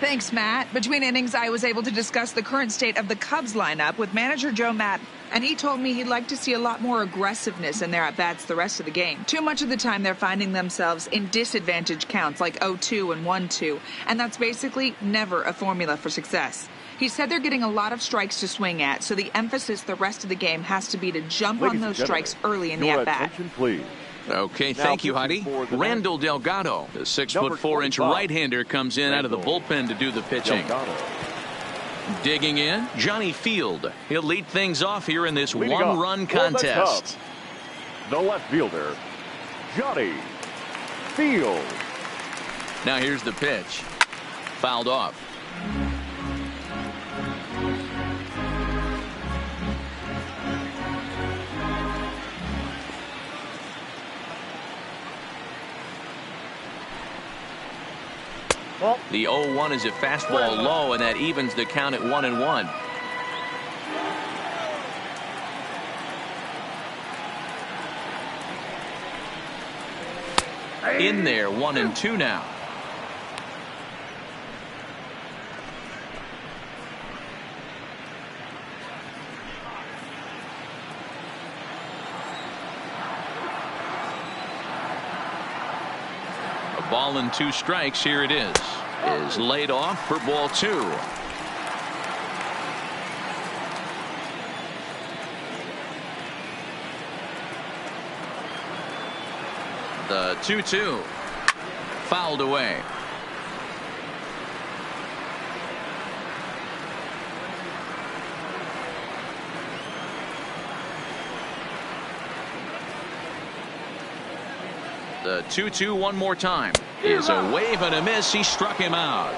Thanks, Matt. Between innings, I was able to discuss the current state of the Cubs lineup with manager Joe Matt, and he told me he'd like to see a lot more aggressiveness in their at-bats the rest of the game. Too much of the time, they're finding themselves in disadvantage counts like 0-2 and 1-2, and that's basically never a formula for success. He said they're getting a lot of strikes to swing at, so the emphasis the rest of the game has to be to jump on those strikes early in the at-bat. Please. Okay, thank you, Heidi. Randall Delgado, the 6'4" right-hander, comes in out of the bullpen to do the pitching. Digging in, Johnny Field. He'll lead things off here in this one-run contest. The left fielder, Johnny Field. Now here's the pitch. Fouled off. The 0-1 is a fastball low, and that evens the count at 1-1. In there, 1-2 now. ball and 2 strikes. Here it is laid off for ball 2. The 2-2 fouled away. The 2-2 one more time is a wave and a miss. He struck him out.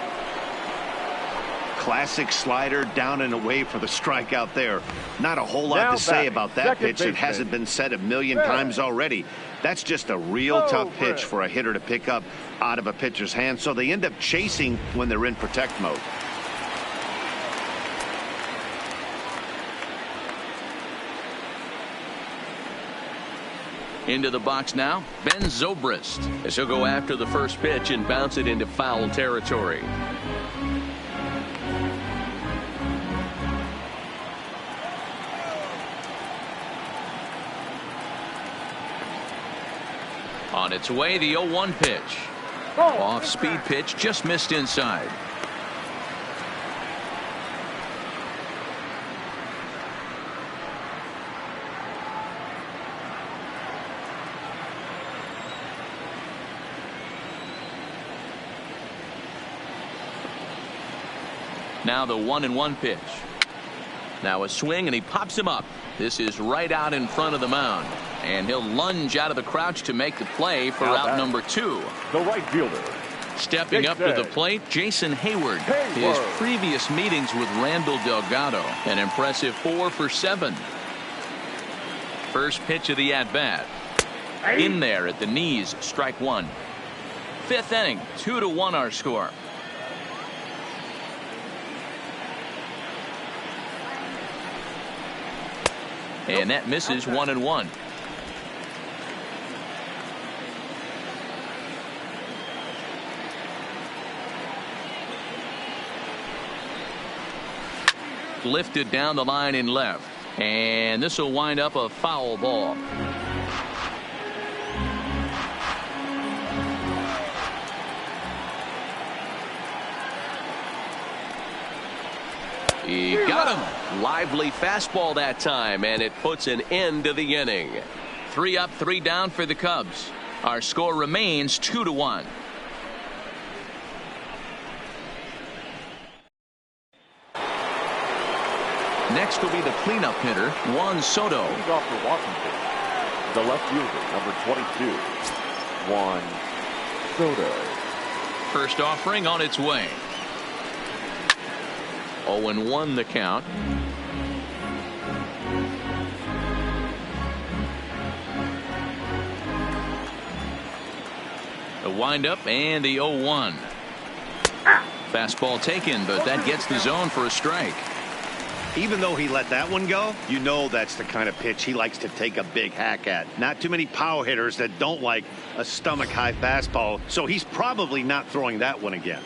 Classic slider down and away for the strikeout there. Not a whole lot to say about that pitch. It hasn't been said a million times already. That's just a real tough pitch for a hitter to pick up out of a pitcher's hand. So they end up chasing when they're in protect mode. Into the box now, Ben Zobrist, as he'll go after the first pitch and bounce it into foul territory. On its way, the 0-1 pitch. Off-speed pitch, just missed inside. Now the 1-1 pitch. Now a swing and he pops him up. This is right out in front of the mound. And he'll lunge out of the crouch to make the play for out number 2. The right fielder. Stepping up to the plate, Jason Hayward. His previous meetings with Randall Delgado, an impressive 4 for 7. First pitch of the at-bat. In there at the knees, strike 1. 5th inning, 2-1 our score. And that misses 1-1. Lifted down the line in left. And this will wind up a foul ball. He got him. Lively fastball that time, and it puts an end to the inning. 3 up, 3 down for the Cubs. Our score remains 2-1. Next will be the cleanup hitter, Juan Soto. Off for Washington, the left fielder, number 22, Juan Soto. First offering on its way. 0-1 the count. The windup and the 0-1. Fastball taken, but that gets the zone for a strike. Even though he let that one go, you know that's the kind of pitch he likes to take a big hack at. Not too many power hitters that don't like a stomach high fastball, so he's probably not throwing that one again.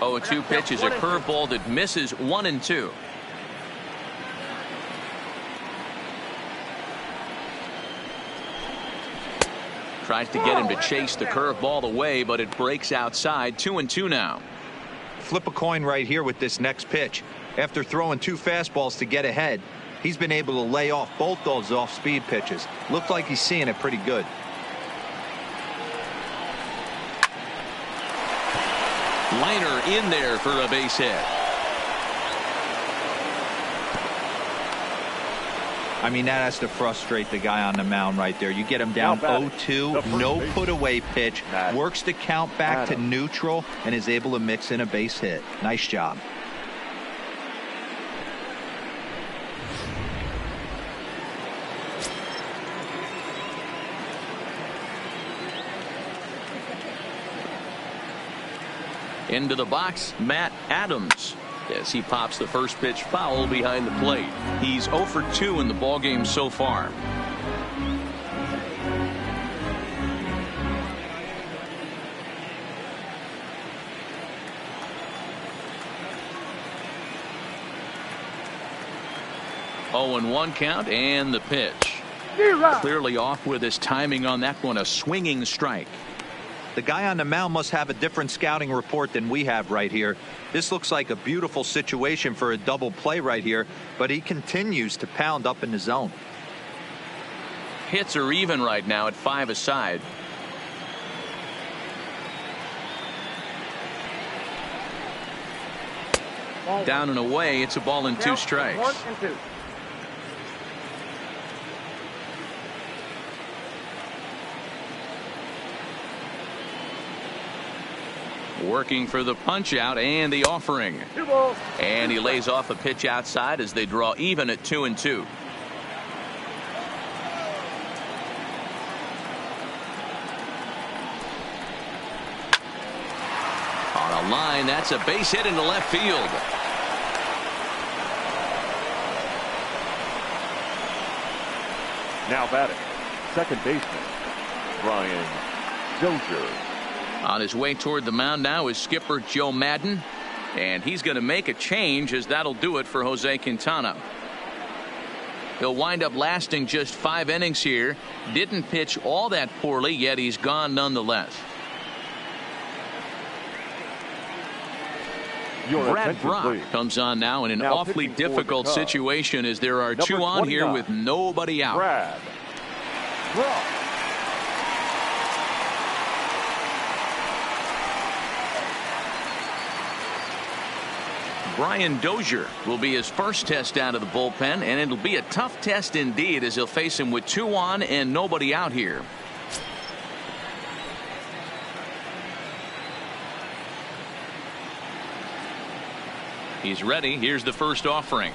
Oh, a 2 pitch is a curveball that misses 1-2. Tries to get him to chase the curveball away, but it breaks outside. 2-2 now. Flip a coin right here with this next pitch. After throwing 2 fastballs to get ahead, he's been able to lay off both those off-speed pitches. Looks like he's seeing it pretty good. Liner in there for a base hit. I mean, that has to frustrate the guy on the mound right there. You get him down 0-2, no put away pitch, works the count back to neutral, and is able to mix in a base hit. Nice job. Into the box, Matt Adams, as he pops the first pitch foul behind the plate. He's 0 for 2 in the ballgame so far. Oh, and 1 count, and the pitch. Clearly off with his timing on that one. A swinging strike. The guy on the mound must have a different scouting report than we have right here. This looks like a beautiful situation for a double play right here, but he continues to pound up in the zone. Hits are even right now at 5 aside. Down and away. It's a ball and 2 strikes. 1-2. Working for the punch out and the offering. 2 balls. And he lays off a pitch outside as they draw even at 2-2. On a line, that's a base hit into left field. Now batting, second baseman, Brian Dozier. On his way toward the mound now is skipper Joe Madden, and he's going to make a change, as that'll do it for Jose Quintana. He'll wind up lasting just 5 innings here. Didn't pitch all that poorly, yet he's gone nonetheless. Brad Brock comes on now in an awfully difficult situation, as there are 2 on here with nobody out. Brad Brock. Brian Dozier will be his first test out of the bullpen, and it'll be a tough test indeed, as he'll face him with 2 on and nobody out here. He's ready. Here's the first offering.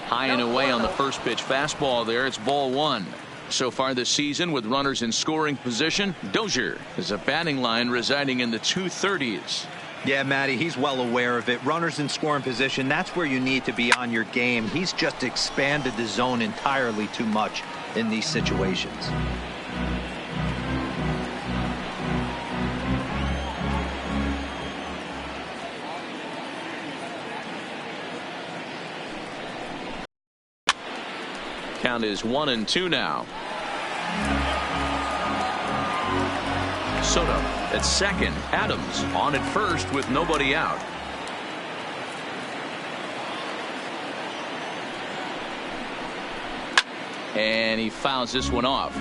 High and away on the first pitch fastball there. It's ball 1. So far this season, with runners in scoring position, Dozier is a batting line residing in the 230s. Yeah, Matty, he's well aware of it. Runners in scoring position, that's where you need to be on your game. He's just expanded the zone entirely too much in these situations. Count is 1-2 now. Soto at second. Adams on at first with nobody out. And he fouls this one off.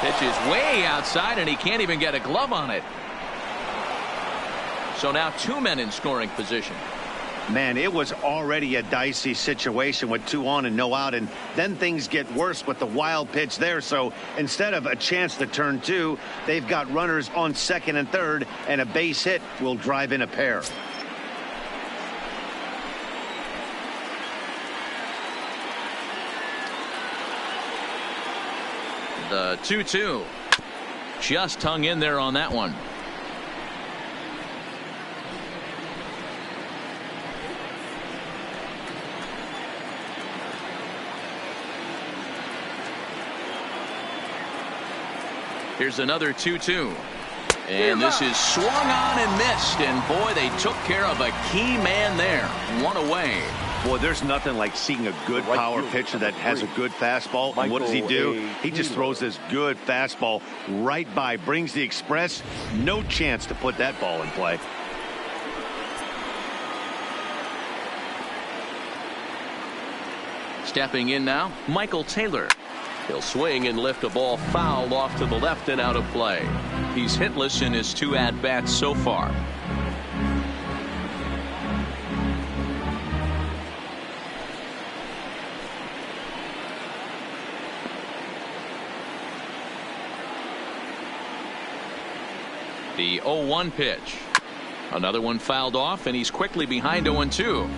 Pitch is way outside, and he can't even get a glove on it. So now 2 men in scoring position. Man, it was already a dicey situation with 2 on and no out, and then things get worse with the wild pitch there. So instead of a chance to turn 2, they've got runners on second and third, and a base hit will drive in a pair. The 2-2 just hung in there on that one. Here's another 2-2. And this is swung on and missed. And boy, they took care of a key man there. 1 away. Boy, there's nothing like seeing a good power pitcher that has a good fastball. And what does he do? He just throws this good fastball right by, brings the express. No chance to put that ball in play. Stepping in now, Michael Taylor. He'll swing and lift a ball foul off to the left and out of play. He's hitless in his 2 at-bats so far. The 0-1 pitch. Another one fouled off, and he's quickly behind 0-2.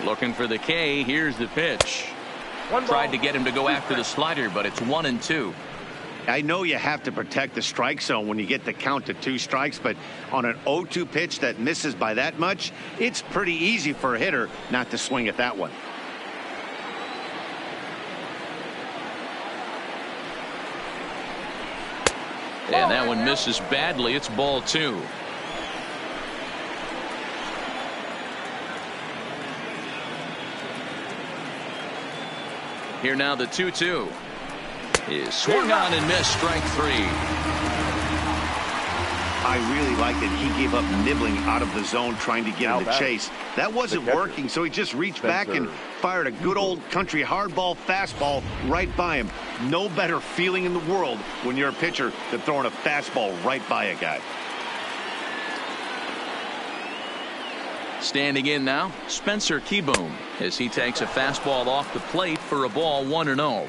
Looking for the K. Here's the pitch. Tried to get him to go after the slider, but it's 1-2. I know you have to protect the strike zone when you get the count to 2 strikes, but on an 0-2 pitch that misses by that much, it's pretty easy for a hitter not to swing at that one. And that one misses badly. It's ball 2. Here now the 2-2 is swung on and missed, strike 3. I really like that he gave up nibbling out of the zone trying to get in the chase. That wasn't working, so he just reached back and fired a good old country hardball fastball right by him. No better feeling in the world when you're a pitcher than throwing a fastball right by a guy. Standing in now, Spencer Keyboom, as he takes a fastball off the plate for a ball 1-0.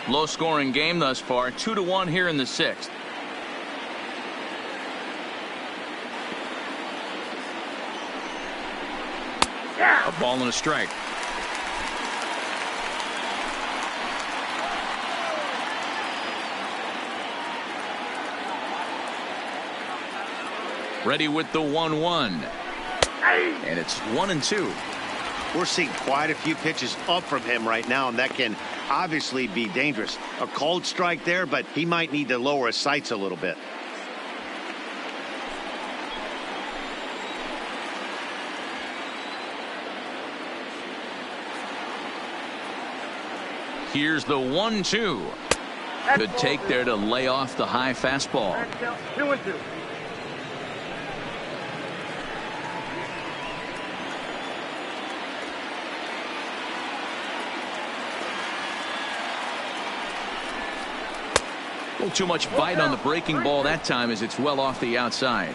Low scoring game thus far, 2-1 here in the 6th. A ball and a strike. Ready with the 1-1. And it's 1-2. We're seeing quite a few pitches up from him right now, and that can obviously be dangerous. A cold strike there, but he might need to lower his sights a little bit. Here's the 1-2. Good take there to lay off the high fastball. 2-2. A little too much bite on the breaking ball that time as it's well off the outside.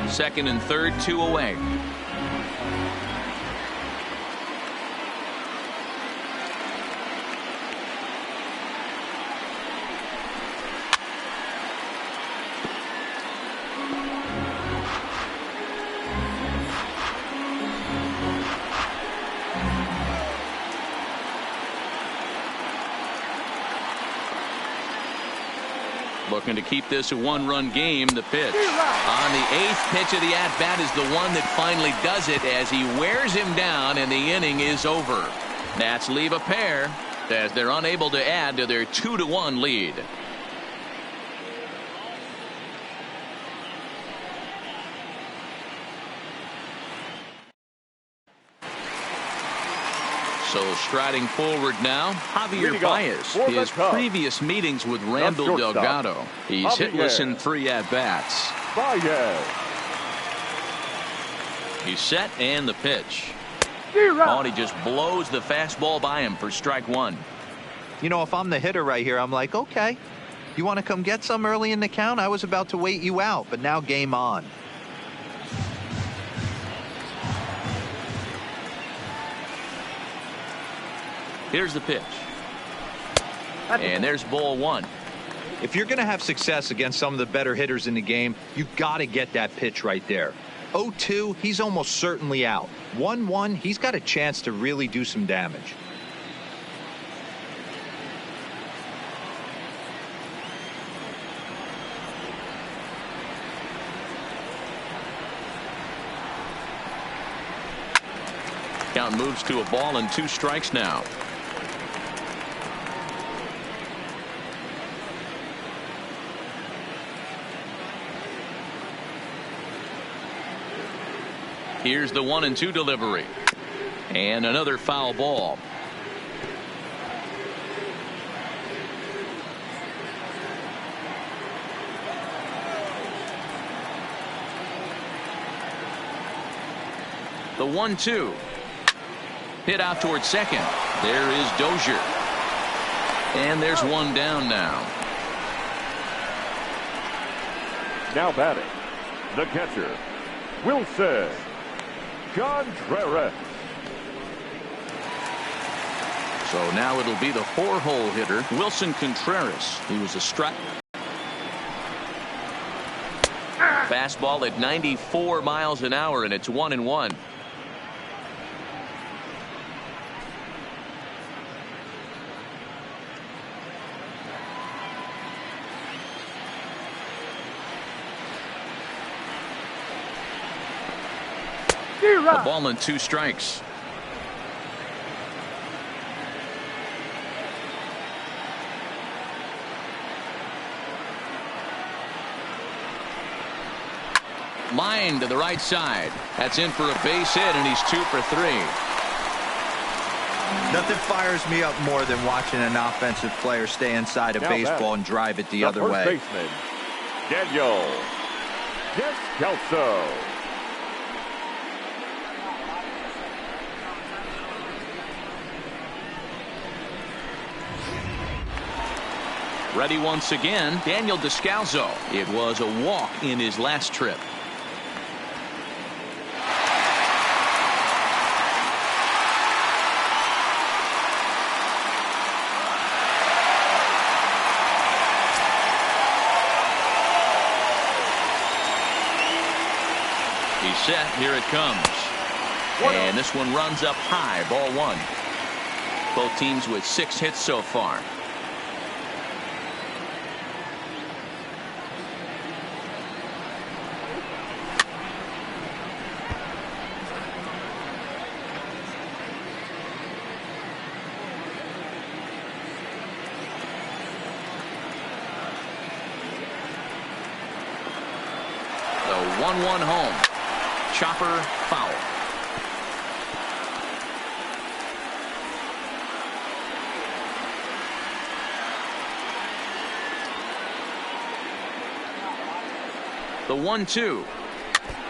Second and third, 2 away. Looking to keep this a 1-run game. The pitch on the 8th pitch of the at-bat is the one that finally does it as he wears him down and the inning is over. Nats leave a pair as they're unable to add to their 2-1 lead. So striding forward now, Javier Baez. His previous meetings with Randall Delgado. He's hitless in 3 at-bats. He's set and the pitch. Oh, and he just blows the fastball by him for strike 1. You know, if I'm the hitter right here, I'm like, okay, you want to come get some early in the count? I was about to wait you out, but now game on. Here's the pitch. And there's ball 1. If you're going to have success against some of the better hitters in the game, you've got to get that pitch right there. 0-2, he's almost certainly out. 1-1, he's got a chance to really do some damage. Count moves to a ball and 2 strikes now. Here's the 1-2 delivery. And another foul ball. The 1-2. Hit out towards second. There is Dozier. And there's one down now. Now batting, the catcher, Wilson. Contreras. So now it'll be the 4-hole hitter, Wilson Contreras. He was a strike. Fastball at 94 miles an hour, and it's 1-1. A ball and 2 strikes. Line to the right side. That's in for a base hit, and he's 2 for 3. Nothing fires me up more than watching an offensive player stay inside a baseball and drive it the other way. First baseman, Daniel Descalso. Ready once again, Daniel Descalso. It was a walk in his last trip. He's set. Here it comes. And this one runs up high. Ball 1. Both teams with 6 hits so far. The 1-1 home. Chopper foul. The 1-2.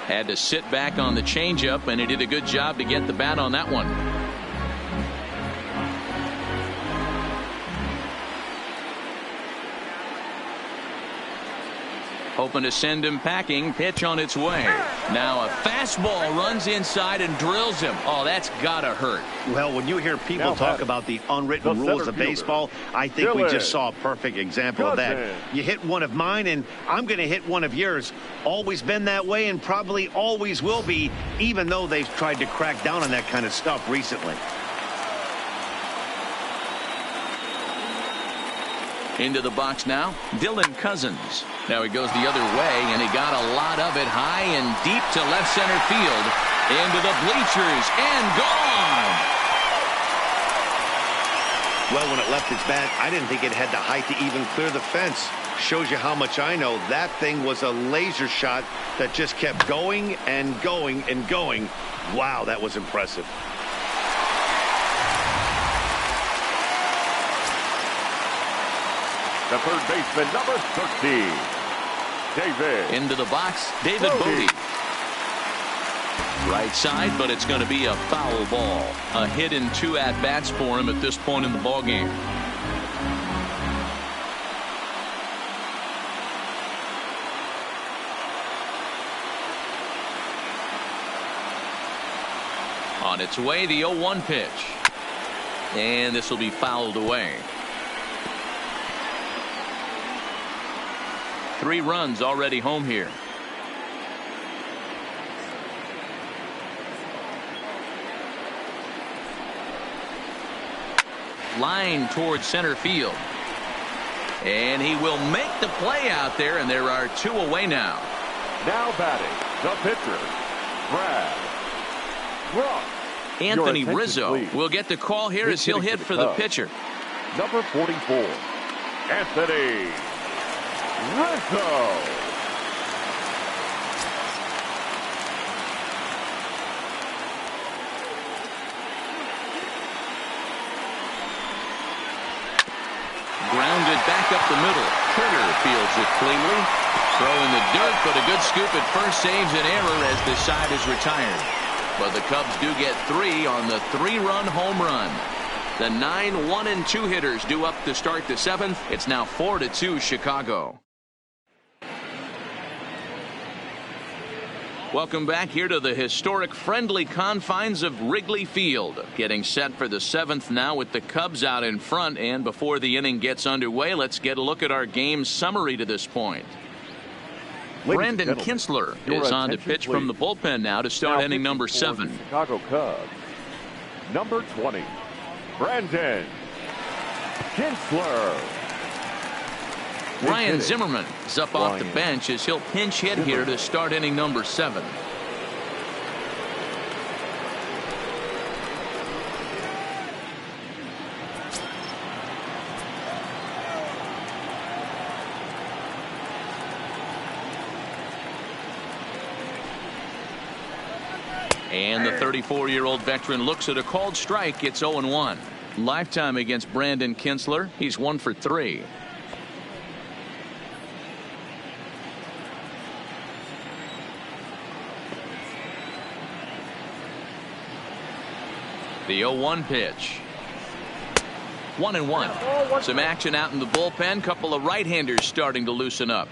Had to sit back on the changeup, and he did a good job to get the bat on that one. Hoping to send him packing. Pitch on its way. Now a fastball runs inside and drills him. Oh, that's gotta hurt. Well, when you hear people talk about the unwritten rules of baseball, I think we just saw a perfect example of that. You hit one of mine, and I'm going to hit one of yours. Always been that way, and probably always will be, even though they've tried to crack down on that kind of stuff recently. Into the box now, Dylan Cousins. Now he goes the other way, and he got a lot of it high and deep to left center field. Into the bleachers, and gone! Well, when it left its bat, I didn't think it had the height to even clear the fence. Shows you how much I know. That thing was a laser shot that just kept going and going and going. Wow, that was impressive. The third baseman, number 30, David. Into the box, David Bodie. Right side, but it's going to be a foul ball. A hit and 2 at-bats for him at this point in the ballgame. On its way, the 0-1 pitch. And this will be fouled away. 3 runs already home here. Line towards center field. And he will make the play out there, and there are 2 away now. Now batting, the pitcher, Brad Rock. Anthony Rizzo will get the call here as he'll hit for the pitcher. Number 44, Anthony Rizzo. Grounded back up the middle. Turner fields it cleanly. Throw in the dirt, but a good scoop at first saves an error as this side is retired. But the Cubs do get 3 on the 3-run home run. The 9 1 and 2 hitters due up to start the 7th. It's now 4-2 Chicago. Welcome back here to the historic friendly confines of Wrigley Field. Getting set for the 7th now with the Cubs out in front. And before the inning gets underway, let's get a look at our game summary to this point. Brandon Kintzler is on to pitch from the bullpen now to start inning number 7. Chicago Cubs, number 20, Brandon Kintzler. Ryan Zimmerman is up off the bench as he'll pinch hit here to start inning number 7. And the 34-year-old veteran looks at a called strike. It's 0-1. Lifetime against Brandon Kintzler. He's 1 for 3. The 0-1 pitch. 1-1. Some action out in the bullpen. Couple of right-handers starting to loosen up.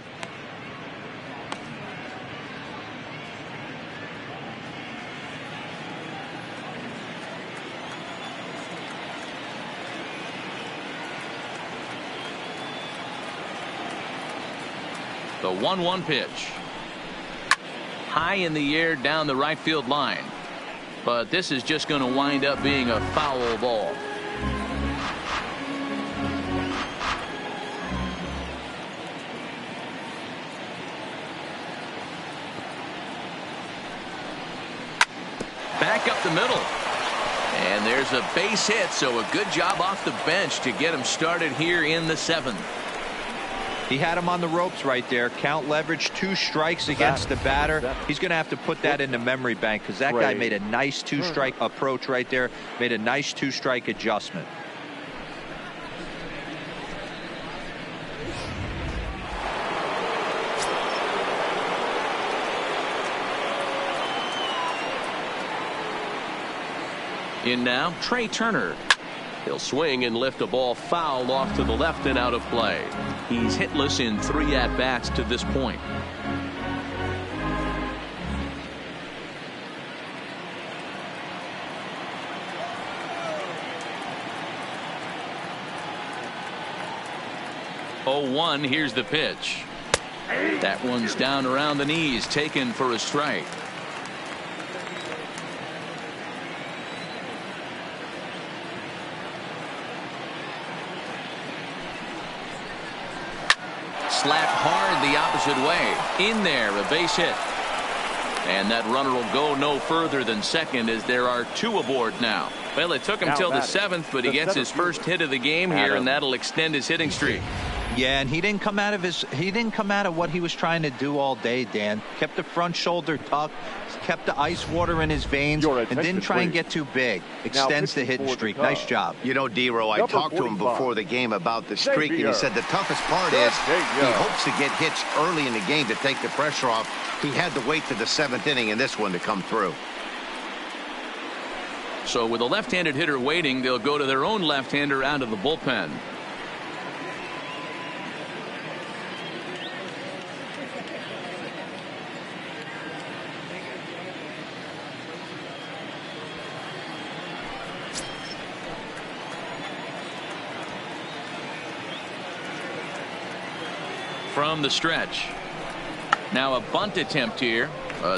The 1-1 pitch. High in the air down the right field line. But this is just going to wind up being a foul ball. Back up the middle. And there's a base hit, so a good job off the bench to get him started here in the 7th. He had him on the ropes right there. Count leverage, 2 strikes against the batter. He's going to have to put that in the memory bank because that guy made a nice 2-strike approach right there. Made a nice 2-strike adjustment. In now, Trey Turner. He'll swing and lift a ball foul off to the left and out of play. He's hitless in 3 at-bats to this point. Oh, 1. Here's the pitch. That one's down around the knees, taken for a strike. Slapped hard the opposite way. In there, a base hit. And that runner will go no further than second as there are 2 aboard now. Well, it took him till the 7th, but he gets his first hit of the game here, and that'll extend his hitting streak. Yeah, and he didn't come out of what he was trying to do all day, Dan. Kept the front shoulder tucked, kept the ice water in his veins, and didn't try and get too big. Extends the hitting streak. Nice job. You know, D-Row, I talked to him before the game about the streak, and he said the toughest part is he hopes to get hits early in the game to take the pressure off. He had to wait to the 7th inning in this one to come through. So with a left-handed hitter waiting, they'll go to their own left-hander out of the bullpen. From the stretch. Now a bunt attempt here.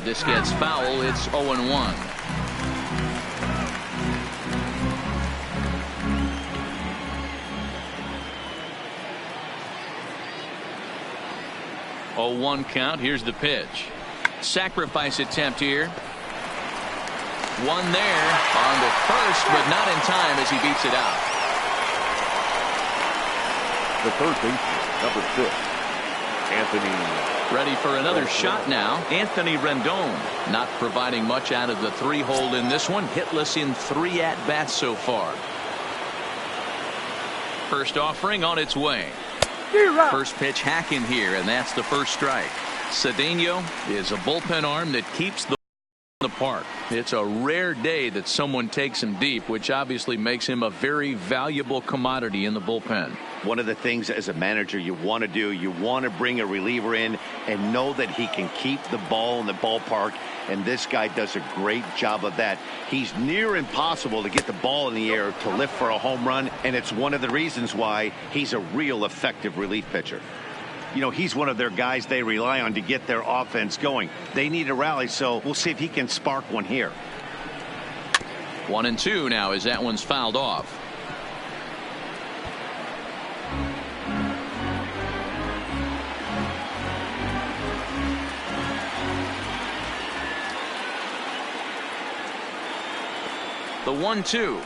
This gets foul. It's 0-1. Oh, 1 count. Here's the pitch. Sacrifice attempt here. One there on the first, but not in time as he beats it out. The third baseman, number 6, Anthony. Ready for another shot now. Anthony Rendon not providing much out of the 3-hole in this one. Hitless in 3 at-bats so far. First offering on its way. First pitch hack in here, and that's the first strike. Cedeno is a bullpen arm that keeps the park. It's a rare day that someone takes him deep, which obviously makes him a very valuable commodity in the bullpen. One of the things as a manager you want to do, you want to bring a reliever in and know that he can keep the ball in the ballpark, and this guy does a great job of that. He's near impossible to get the ball in the air to lift for a home run, and it's one of the reasons why he's a real effective relief pitcher. You know, he's one of their guys they rely on to get their offense going. They need a rally, so we'll see if he can spark one here. 1-2 now as that one's fouled off. The 1-2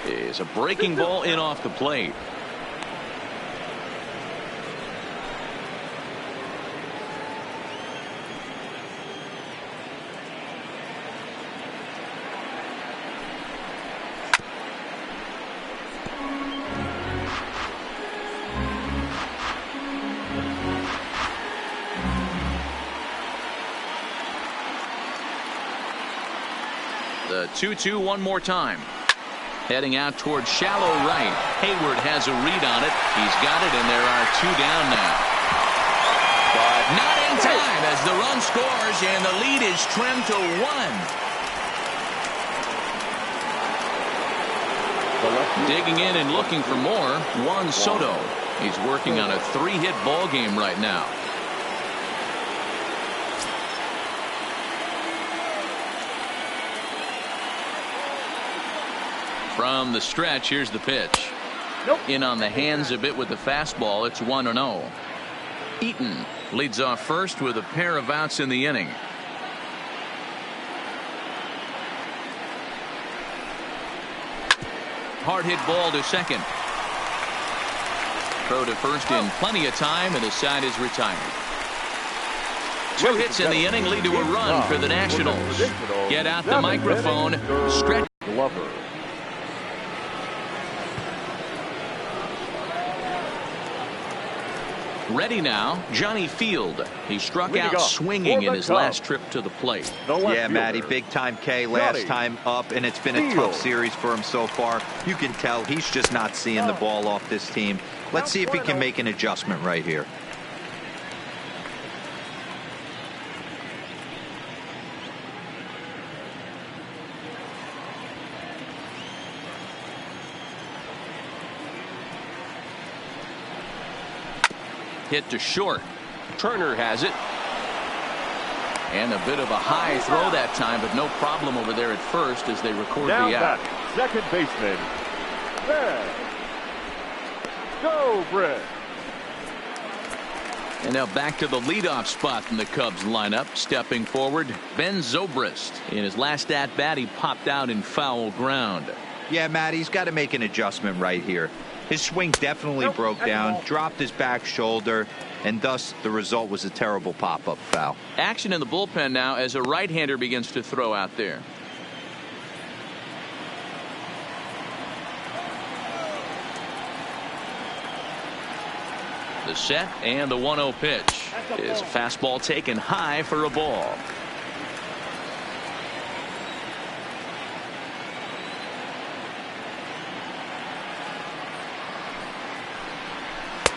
is a breaking ball in off the plate. The 2-2 one more time. Heading out towards shallow right. Hayward has a read on it. He's got it, and there are 2 down now. But not in time as the run scores, and the lead is trimmed to 1. Digging in and looking for more, Juan Soto. He's working on a 3-hit ball game right now. From the stretch, here's the pitch. In on the hands a bit with the fastball. It's 1-0. Eaton leads off first with a pair of outs in the inning. Hard hit ball to second. Throw to first in plenty of time, and the side is retired. 2 hits in the inning lead to a run for the Nationals. Get out the microphone. Stretch. Glover. Ready now, Johnny Field. He struck out swinging in his last trip to the plate. Yeah, Matty, big time K last time up, and it's been a tough series for him so far. You can tell he's just not seeing the ball off this team. Let's see if he can make an adjustment right here. Hit to short. Turner has it. And a bit of a high throw that time, but no problem over there at first as they record now the out. Second baseman, Brett. Go, Brett. And now back to the leadoff spot in the Cubs lineup. Stepping forward, Ben Zobrist. In his last at bat, he popped out in foul ground. Yeah, Matt, he's got to make an adjustment right here. His swing definitely broke down, dropped his back shoulder, and thus the result was a terrible pop-up foul. Action in the bullpen now as a right-hander begins to throw out there. The set and the 1-0 pitch is a fastball taken high for a ball.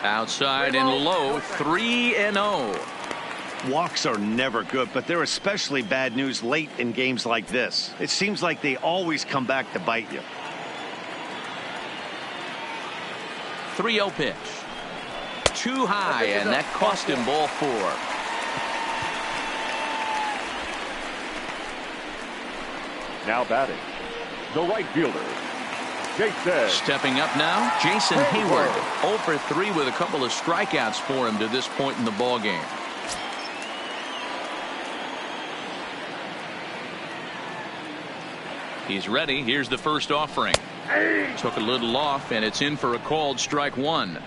Outside and low, 3-0. Walks are never good, but they're especially bad news late in games like this. It seems like they always come back to bite you. 3-0 pitch. Too high, and that cost him ball 4. Now batting, the right fielder, Jason. Stepping up now, Jason Hayward. 0 for 3 with a couple of strikeouts for him to this point in the ball game. He's ready. Here's the first offering. Took a little off, and it's in for a called strike 1.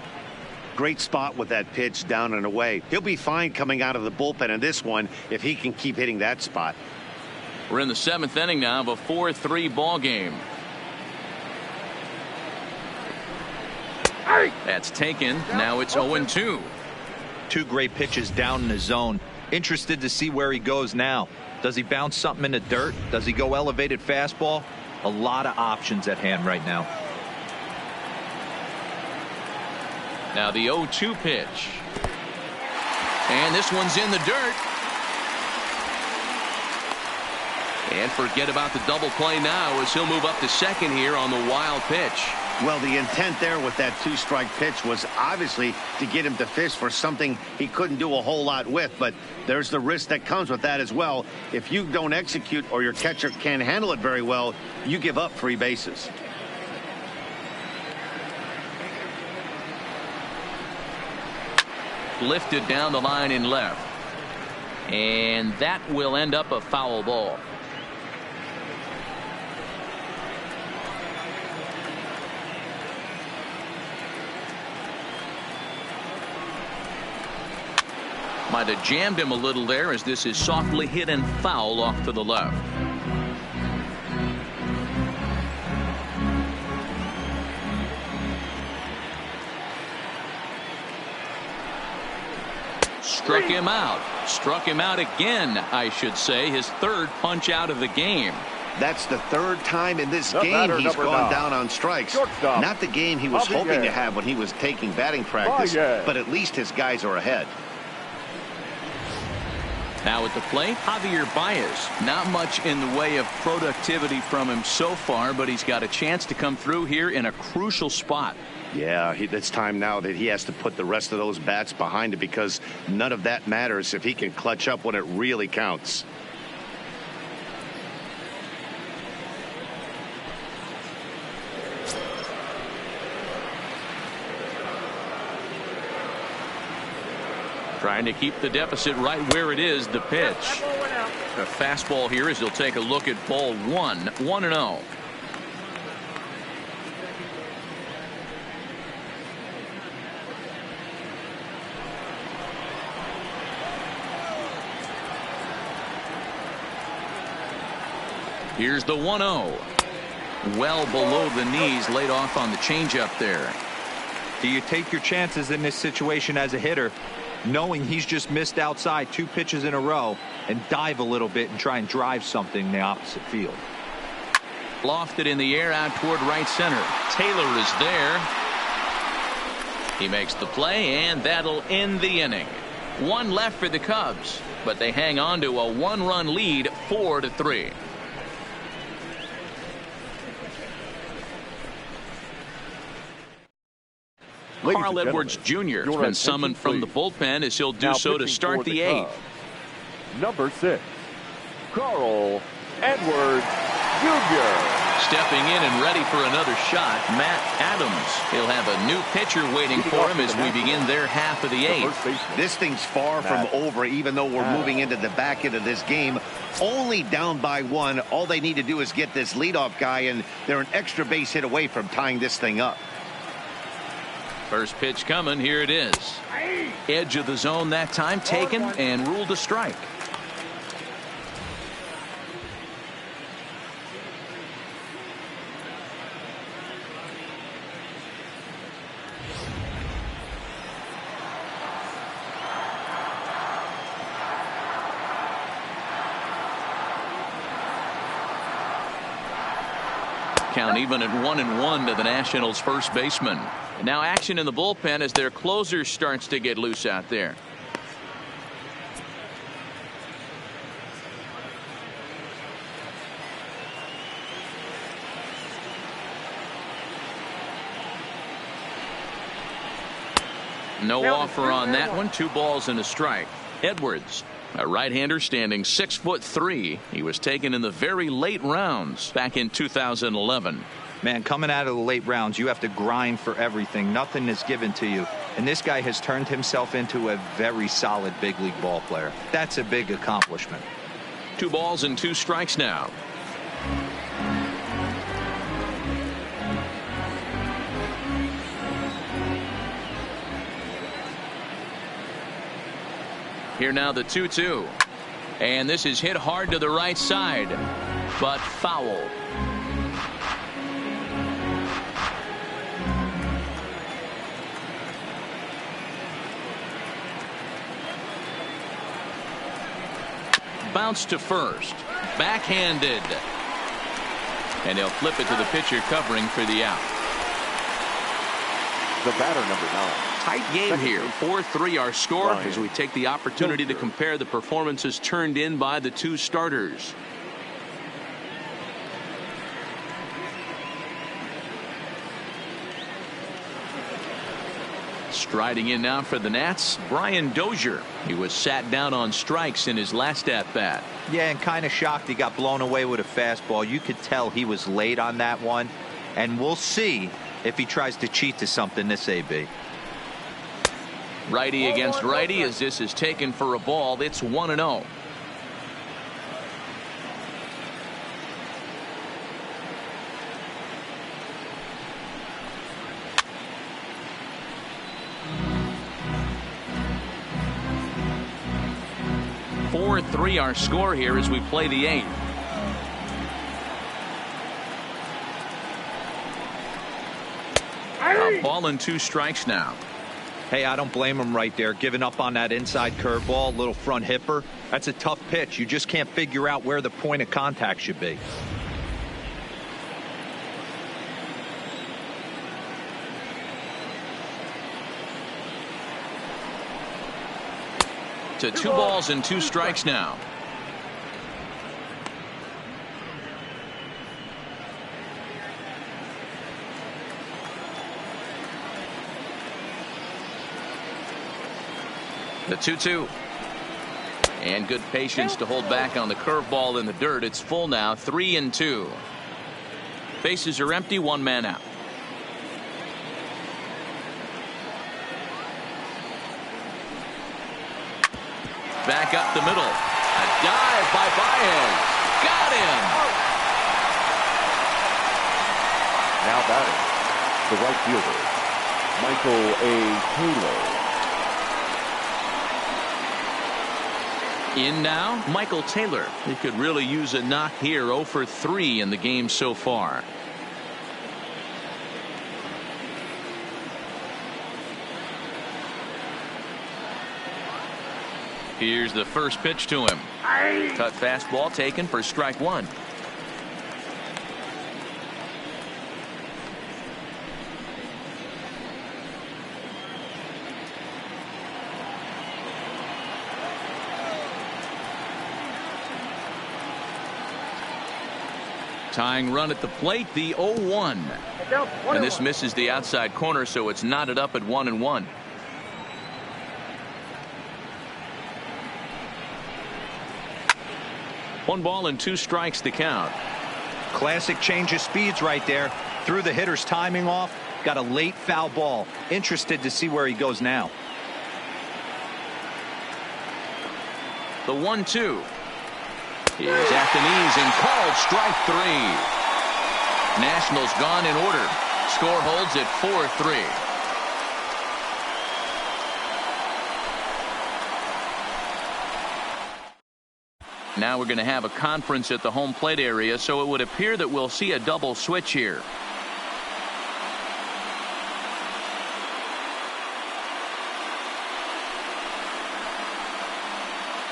Great spot with that pitch down and away. He'll be fine coming out of the bullpen in this one if he can keep hitting that spot. We're in the 7th inning now of a 4-3 ball game. That's taken. Now it's 0-2. 2 great pitches down in the zone. Interested to see where he goes now. Does he bounce something in the dirt? Does he go elevated fastball? A lot of options at hand right now. Now the 0-2 pitch. And this one's in the dirt. And forget about the double play now as he'll move up to second here on the wild pitch. Well, the intent there with that 2-strike pitch was obviously to get him to fish for something he couldn't do a whole lot with, but there's the risk that comes with that as well. If you don't execute or your catcher can't handle it very well, you give up 3 bases. Lifted down the line in left. And that will end up a foul ball. Might have jammed him a little there as this is softly hit and foul off to the left. Struck him out. Struck him out again, I should say. His 3rd punch out of the game. That's the 3rd time in this game he's gone down on strikes. Not the game he was hoping to have when he was taking batting practice, but at least his guys are ahead. Now at the plate, Javier Baez. Not much in the way of productivity from him so far, but he's got a chance to come through here in a crucial spot. Yeah, it's time now that he has to put the rest of those bats behind it, because none of that matters if he can clutch up when it really counts. Trying to keep the deficit right where it is. The pitch. A fastball here as he'll take a look at ball 1. 1-0. Here's the 1-0. Well below the knees, laid off on the changeup there. Do you take your chances in this situation as a hitter, knowing he's just missed outside 2 pitches in a row, and dive a little bit and try and drive something in the opposite field? Lofted in the air out toward right center. Taylor is there. He makes the play, and that'll end the inning. 1 left for the Cubs, but they hang on to a 1-run lead, 4-3. Carl Edwards Jr. has been summoned from the bullpen as he'll do so to start the 8th. Number 6, Carl Edwards Jr. Stepping in and ready for another shot, Matt Adams. He'll have a new pitcher waiting for him as we begin their half of the 8th. This thing's far from over, even though we're moving into the back end of this game. Only down by 1. All they need to do is get this leadoff guy, and they're an extra base hit away from tying this thing up. First pitch coming. Here it is. Edge of the zone that time, taken and ruled a strike. Count even at 1-1 to the Nationals' first baseman. Now action in the bullpen as their closer starts to get loose out there. No offer on that one. 2 balls and a strike. Edwards, a right-hander standing 6'3". He was taken in the very late rounds back in 2011. Man, coming out of the late rounds, you have to grind for everything. Nothing is given to you. And this guy has turned himself into a very solid big league ball player. That's a big accomplishment. 2 balls and 2 strikes now. Here now the 2-2. And this is hit hard to the right side, but foul. Bounce to first. Backhanded. And he'll flip it to the pitcher covering for the out. The batter, number 9. Tight game here. 4-3 our score as we take the opportunity to compare the performances turned in by the two starters. Striding in now for the Nats, Brian Dozier. He was sat down on strikes in his last at-bat. Yeah, and kind of shocked he got blown away with a fastball. You could tell he was late on that one. And we'll see if he tries to cheat to something this AB. Righty against righty as this is taken for a ball. It's 1-0. Three our score here as we play the 8th. A ball and 2 strikes now. Hey, I don't blame him right there. Giving up on that inside curveball, little front hipper. That's a tough pitch. You just can't figure out where the point of contact should be. To 2 balls and 2 strikes now. The 2-2. And good patience to hold back on the curveball in the dirt. It's full now, 3-2. Bases are empty, 1 man out. Back up the middle. A dive by Baez. Got him. Now batting, the right fielder, Michael A. Taylor. In now, Michael Taylor. He could really use a knock here. 0 for 3 in the game so far. Here's the first pitch to him. Cut fastball taken for strike 1. Tying run at the plate, the 0-1. And this misses the outside corner, so it's knotted up at 1-1. One ball and 2 strikes to count. Classic change of speeds right there. Threw the hitter's timing off. Got a late foul ball. Interested to see where he goes now. The 1-2 is at the knees and called strike 3. Nationals gone in order. Score holds at 4-3. Now we're going to have a conference at the home plate area, so it would appear that we'll see a double switch here.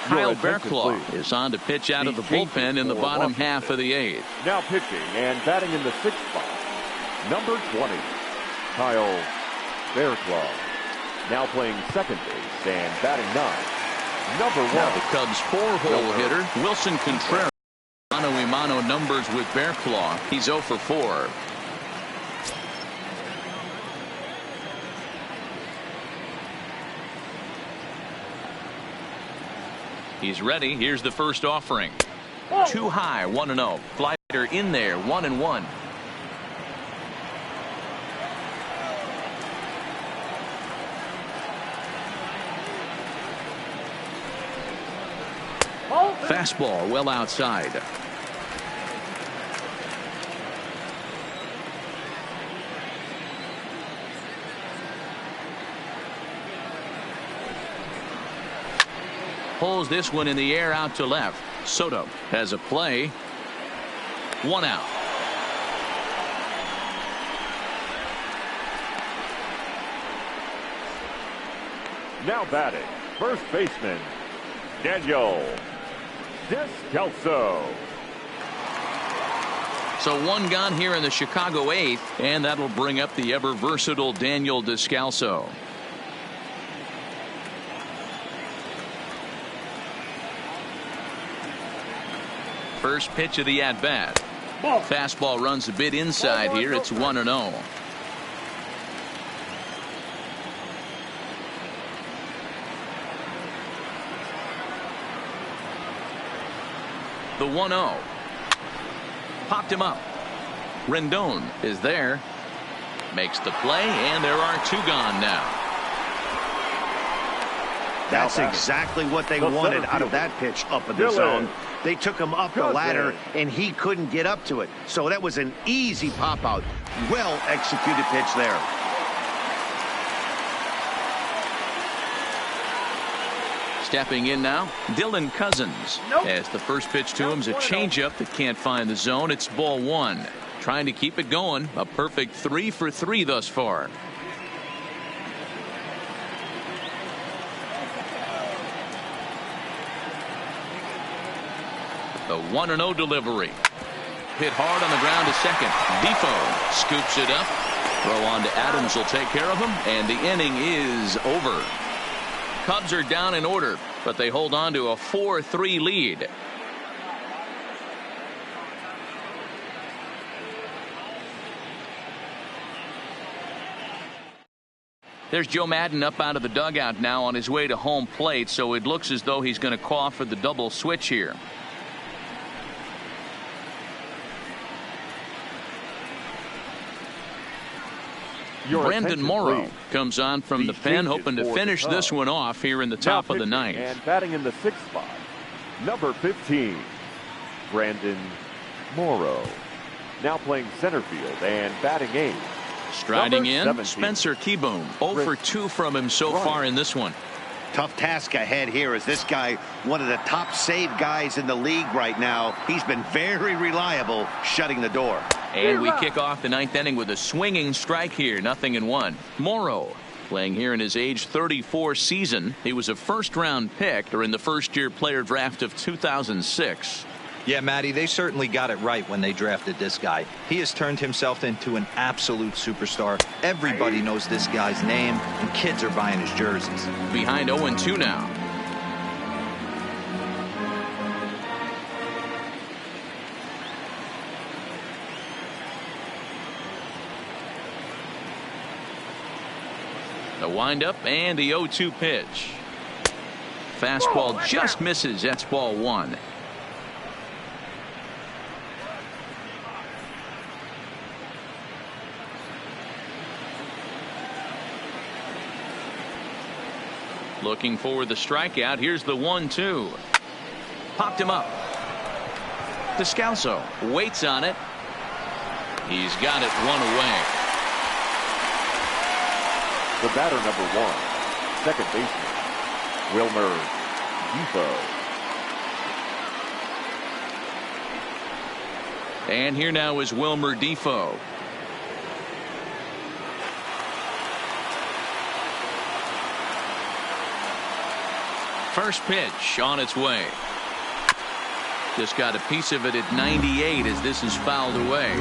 Kyle Bearclaw is on to pitch out of the bullpen in the bottom half of the 8th. Now pitching and batting in the 6th spot, number 20, Kyle Bearclaw. Now playing second base and batting 9. Number 1. Now the Cubs' 4-hole hitter, Wilson Contreras. Mano-a-mano numbers with Bearclaw. He's 0 for 4. He's ready. Here's the first offering. Too high, 1-0. Slider in there, 1-1. Fastball well outside. Pulls this one in the air out to left. Soto has a play. 1 out. Now batting, first baseman, Daniel Descalso. So one gone here in the Chicago 8th, and that'll bring up the ever versatile Daniel Descalso. First pitch of the at-bat. Fastball runs a bit inside here. It's 1-0. The 1-0. Popped him up. Rendon is there. Makes the play, and there are two gone now. That's exactly what they wanted out of that pitch up in the zone. They took him up the ladder, and he couldn't get up to it. So that was an easy pop-out. Well-executed pitch there. Stepping in now, Dylan Cousins. As the first pitch to him is a changeup that can't find the zone. It's ball one. Trying to keep it going. A perfect 3 for 3 thus far. The 1-0 delivery. Hit hard on the ground to second. Defoe scoops it up. Throw on to Adams will take care of him, and the inning is over. Cubs are down in order, but they hold on to a 4-3 lead. There's Joe Madden up out of the dugout now on his way to home plate, so it looks as though he's going to call for the double switch here. Brandon Morrow comes on from the pen, hoping to finish this one off here in the top of the ninth. And batting in the 6th spot, number 15, Brandon Morrow. Now playing center field and batting 8. Striding in, 17. Spencer Keyboom. 0 for 2 from him so far in this one. Tough task ahead here as this guy, one of the top save guys in the league right now. He's been very reliable shutting the door. And we kick off the 9th inning with a swinging strike here. 0-1. Morrow playing here in his age 34 season. He was a first-round pick during the first-year player draft of 2006. Yeah, Matty, they certainly got it right when they drafted this guy. He has turned himself into an absolute superstar. Everybody knows this guy's name, and kids are buying his jerseys. Behind 0-2 now. The windup and the 0-2 pitch. Fastball just misses. That's ball one. Looking for the strikeout. Here's the 1-2. Popped him up. Descalso waits on it. He's got it one away. The batter, number 1, second baseman, Wilmer Defoe. And here now is Wilmer Defoe. First pitch on its way. Just got a piece of it at 98 as this is fouled away.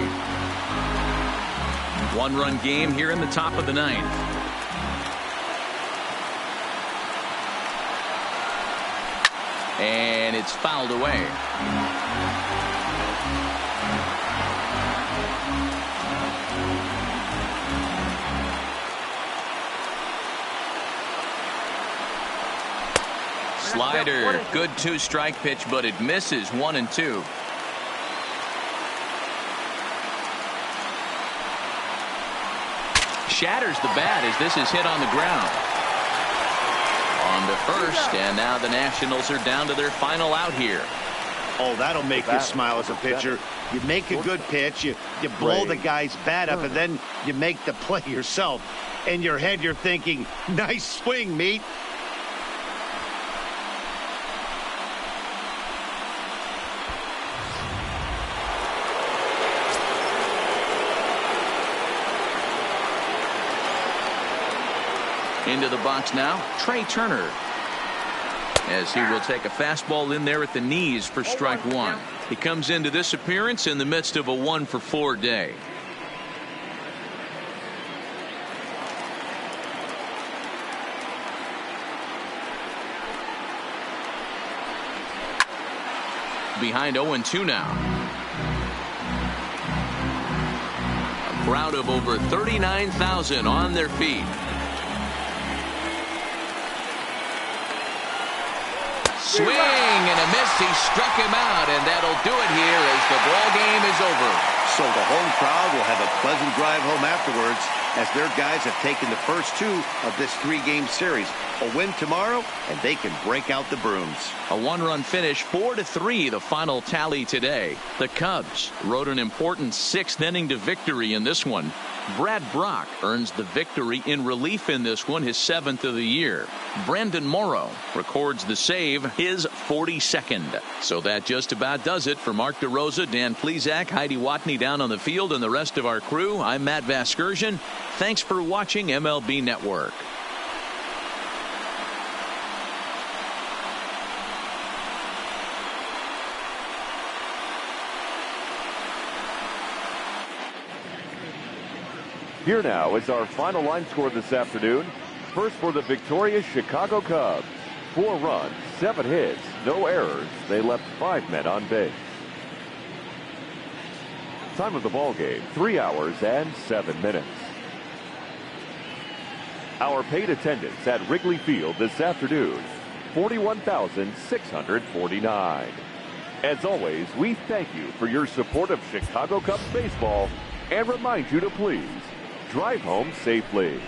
One-run game here in the top of the 9th. And it's fouled away. Slider, good 2-strike pitch, but it misses. 1-2. Shatters the bat as this is hit on the ground. On to first, and now the Nationals are down to their final out here. Oh, that'll make you smile as a pitcher. You make a good pitch, you blow the guy's bat up, and then you make the play yourself. In your head, you're thinking, nice swing, meat. Into the box now, Trey Turner. as he will take a fastball in there at the knees for strike one. He comes into this appearance in the midst of a 1-for-4 day. Behind 0-2 now. A crowd of over 39,000 on their feet. Swing and a miss. He struck him out, and that'll do it here as the ball game is over. So the home crowd will have a pleasant drive home afterwards as their guys have taken the first two of this three-game series. A win tomorrow, and they can break out the brooms. A one-run finish, 4-3, the final tally today. The Cubs rode an important sixth inning to victory in this one. Brad Brock earns the victory in relief in this one, his 7th of the year. Brandon Morrow records the save, his 42nd. So that just about does it for Mark DeRosa, Dan Plesac, Heidi Watney down on the field, and the rest of our crew. I'm Matt Vasgersian. Thanks for watching MLB Network. Here now is our final line score this afternoon. First for the victorious Chicago Cubs. 4 runs, 7 hits, no errors. They left 5 men on base. Time of the ball game, 3 hours and 7 minutes. Our paid attendance at Wrigley Field this afternoon, 41,649. As always, we thank you for your support of Chicago Cubs baseball and remind you to please drive home safely.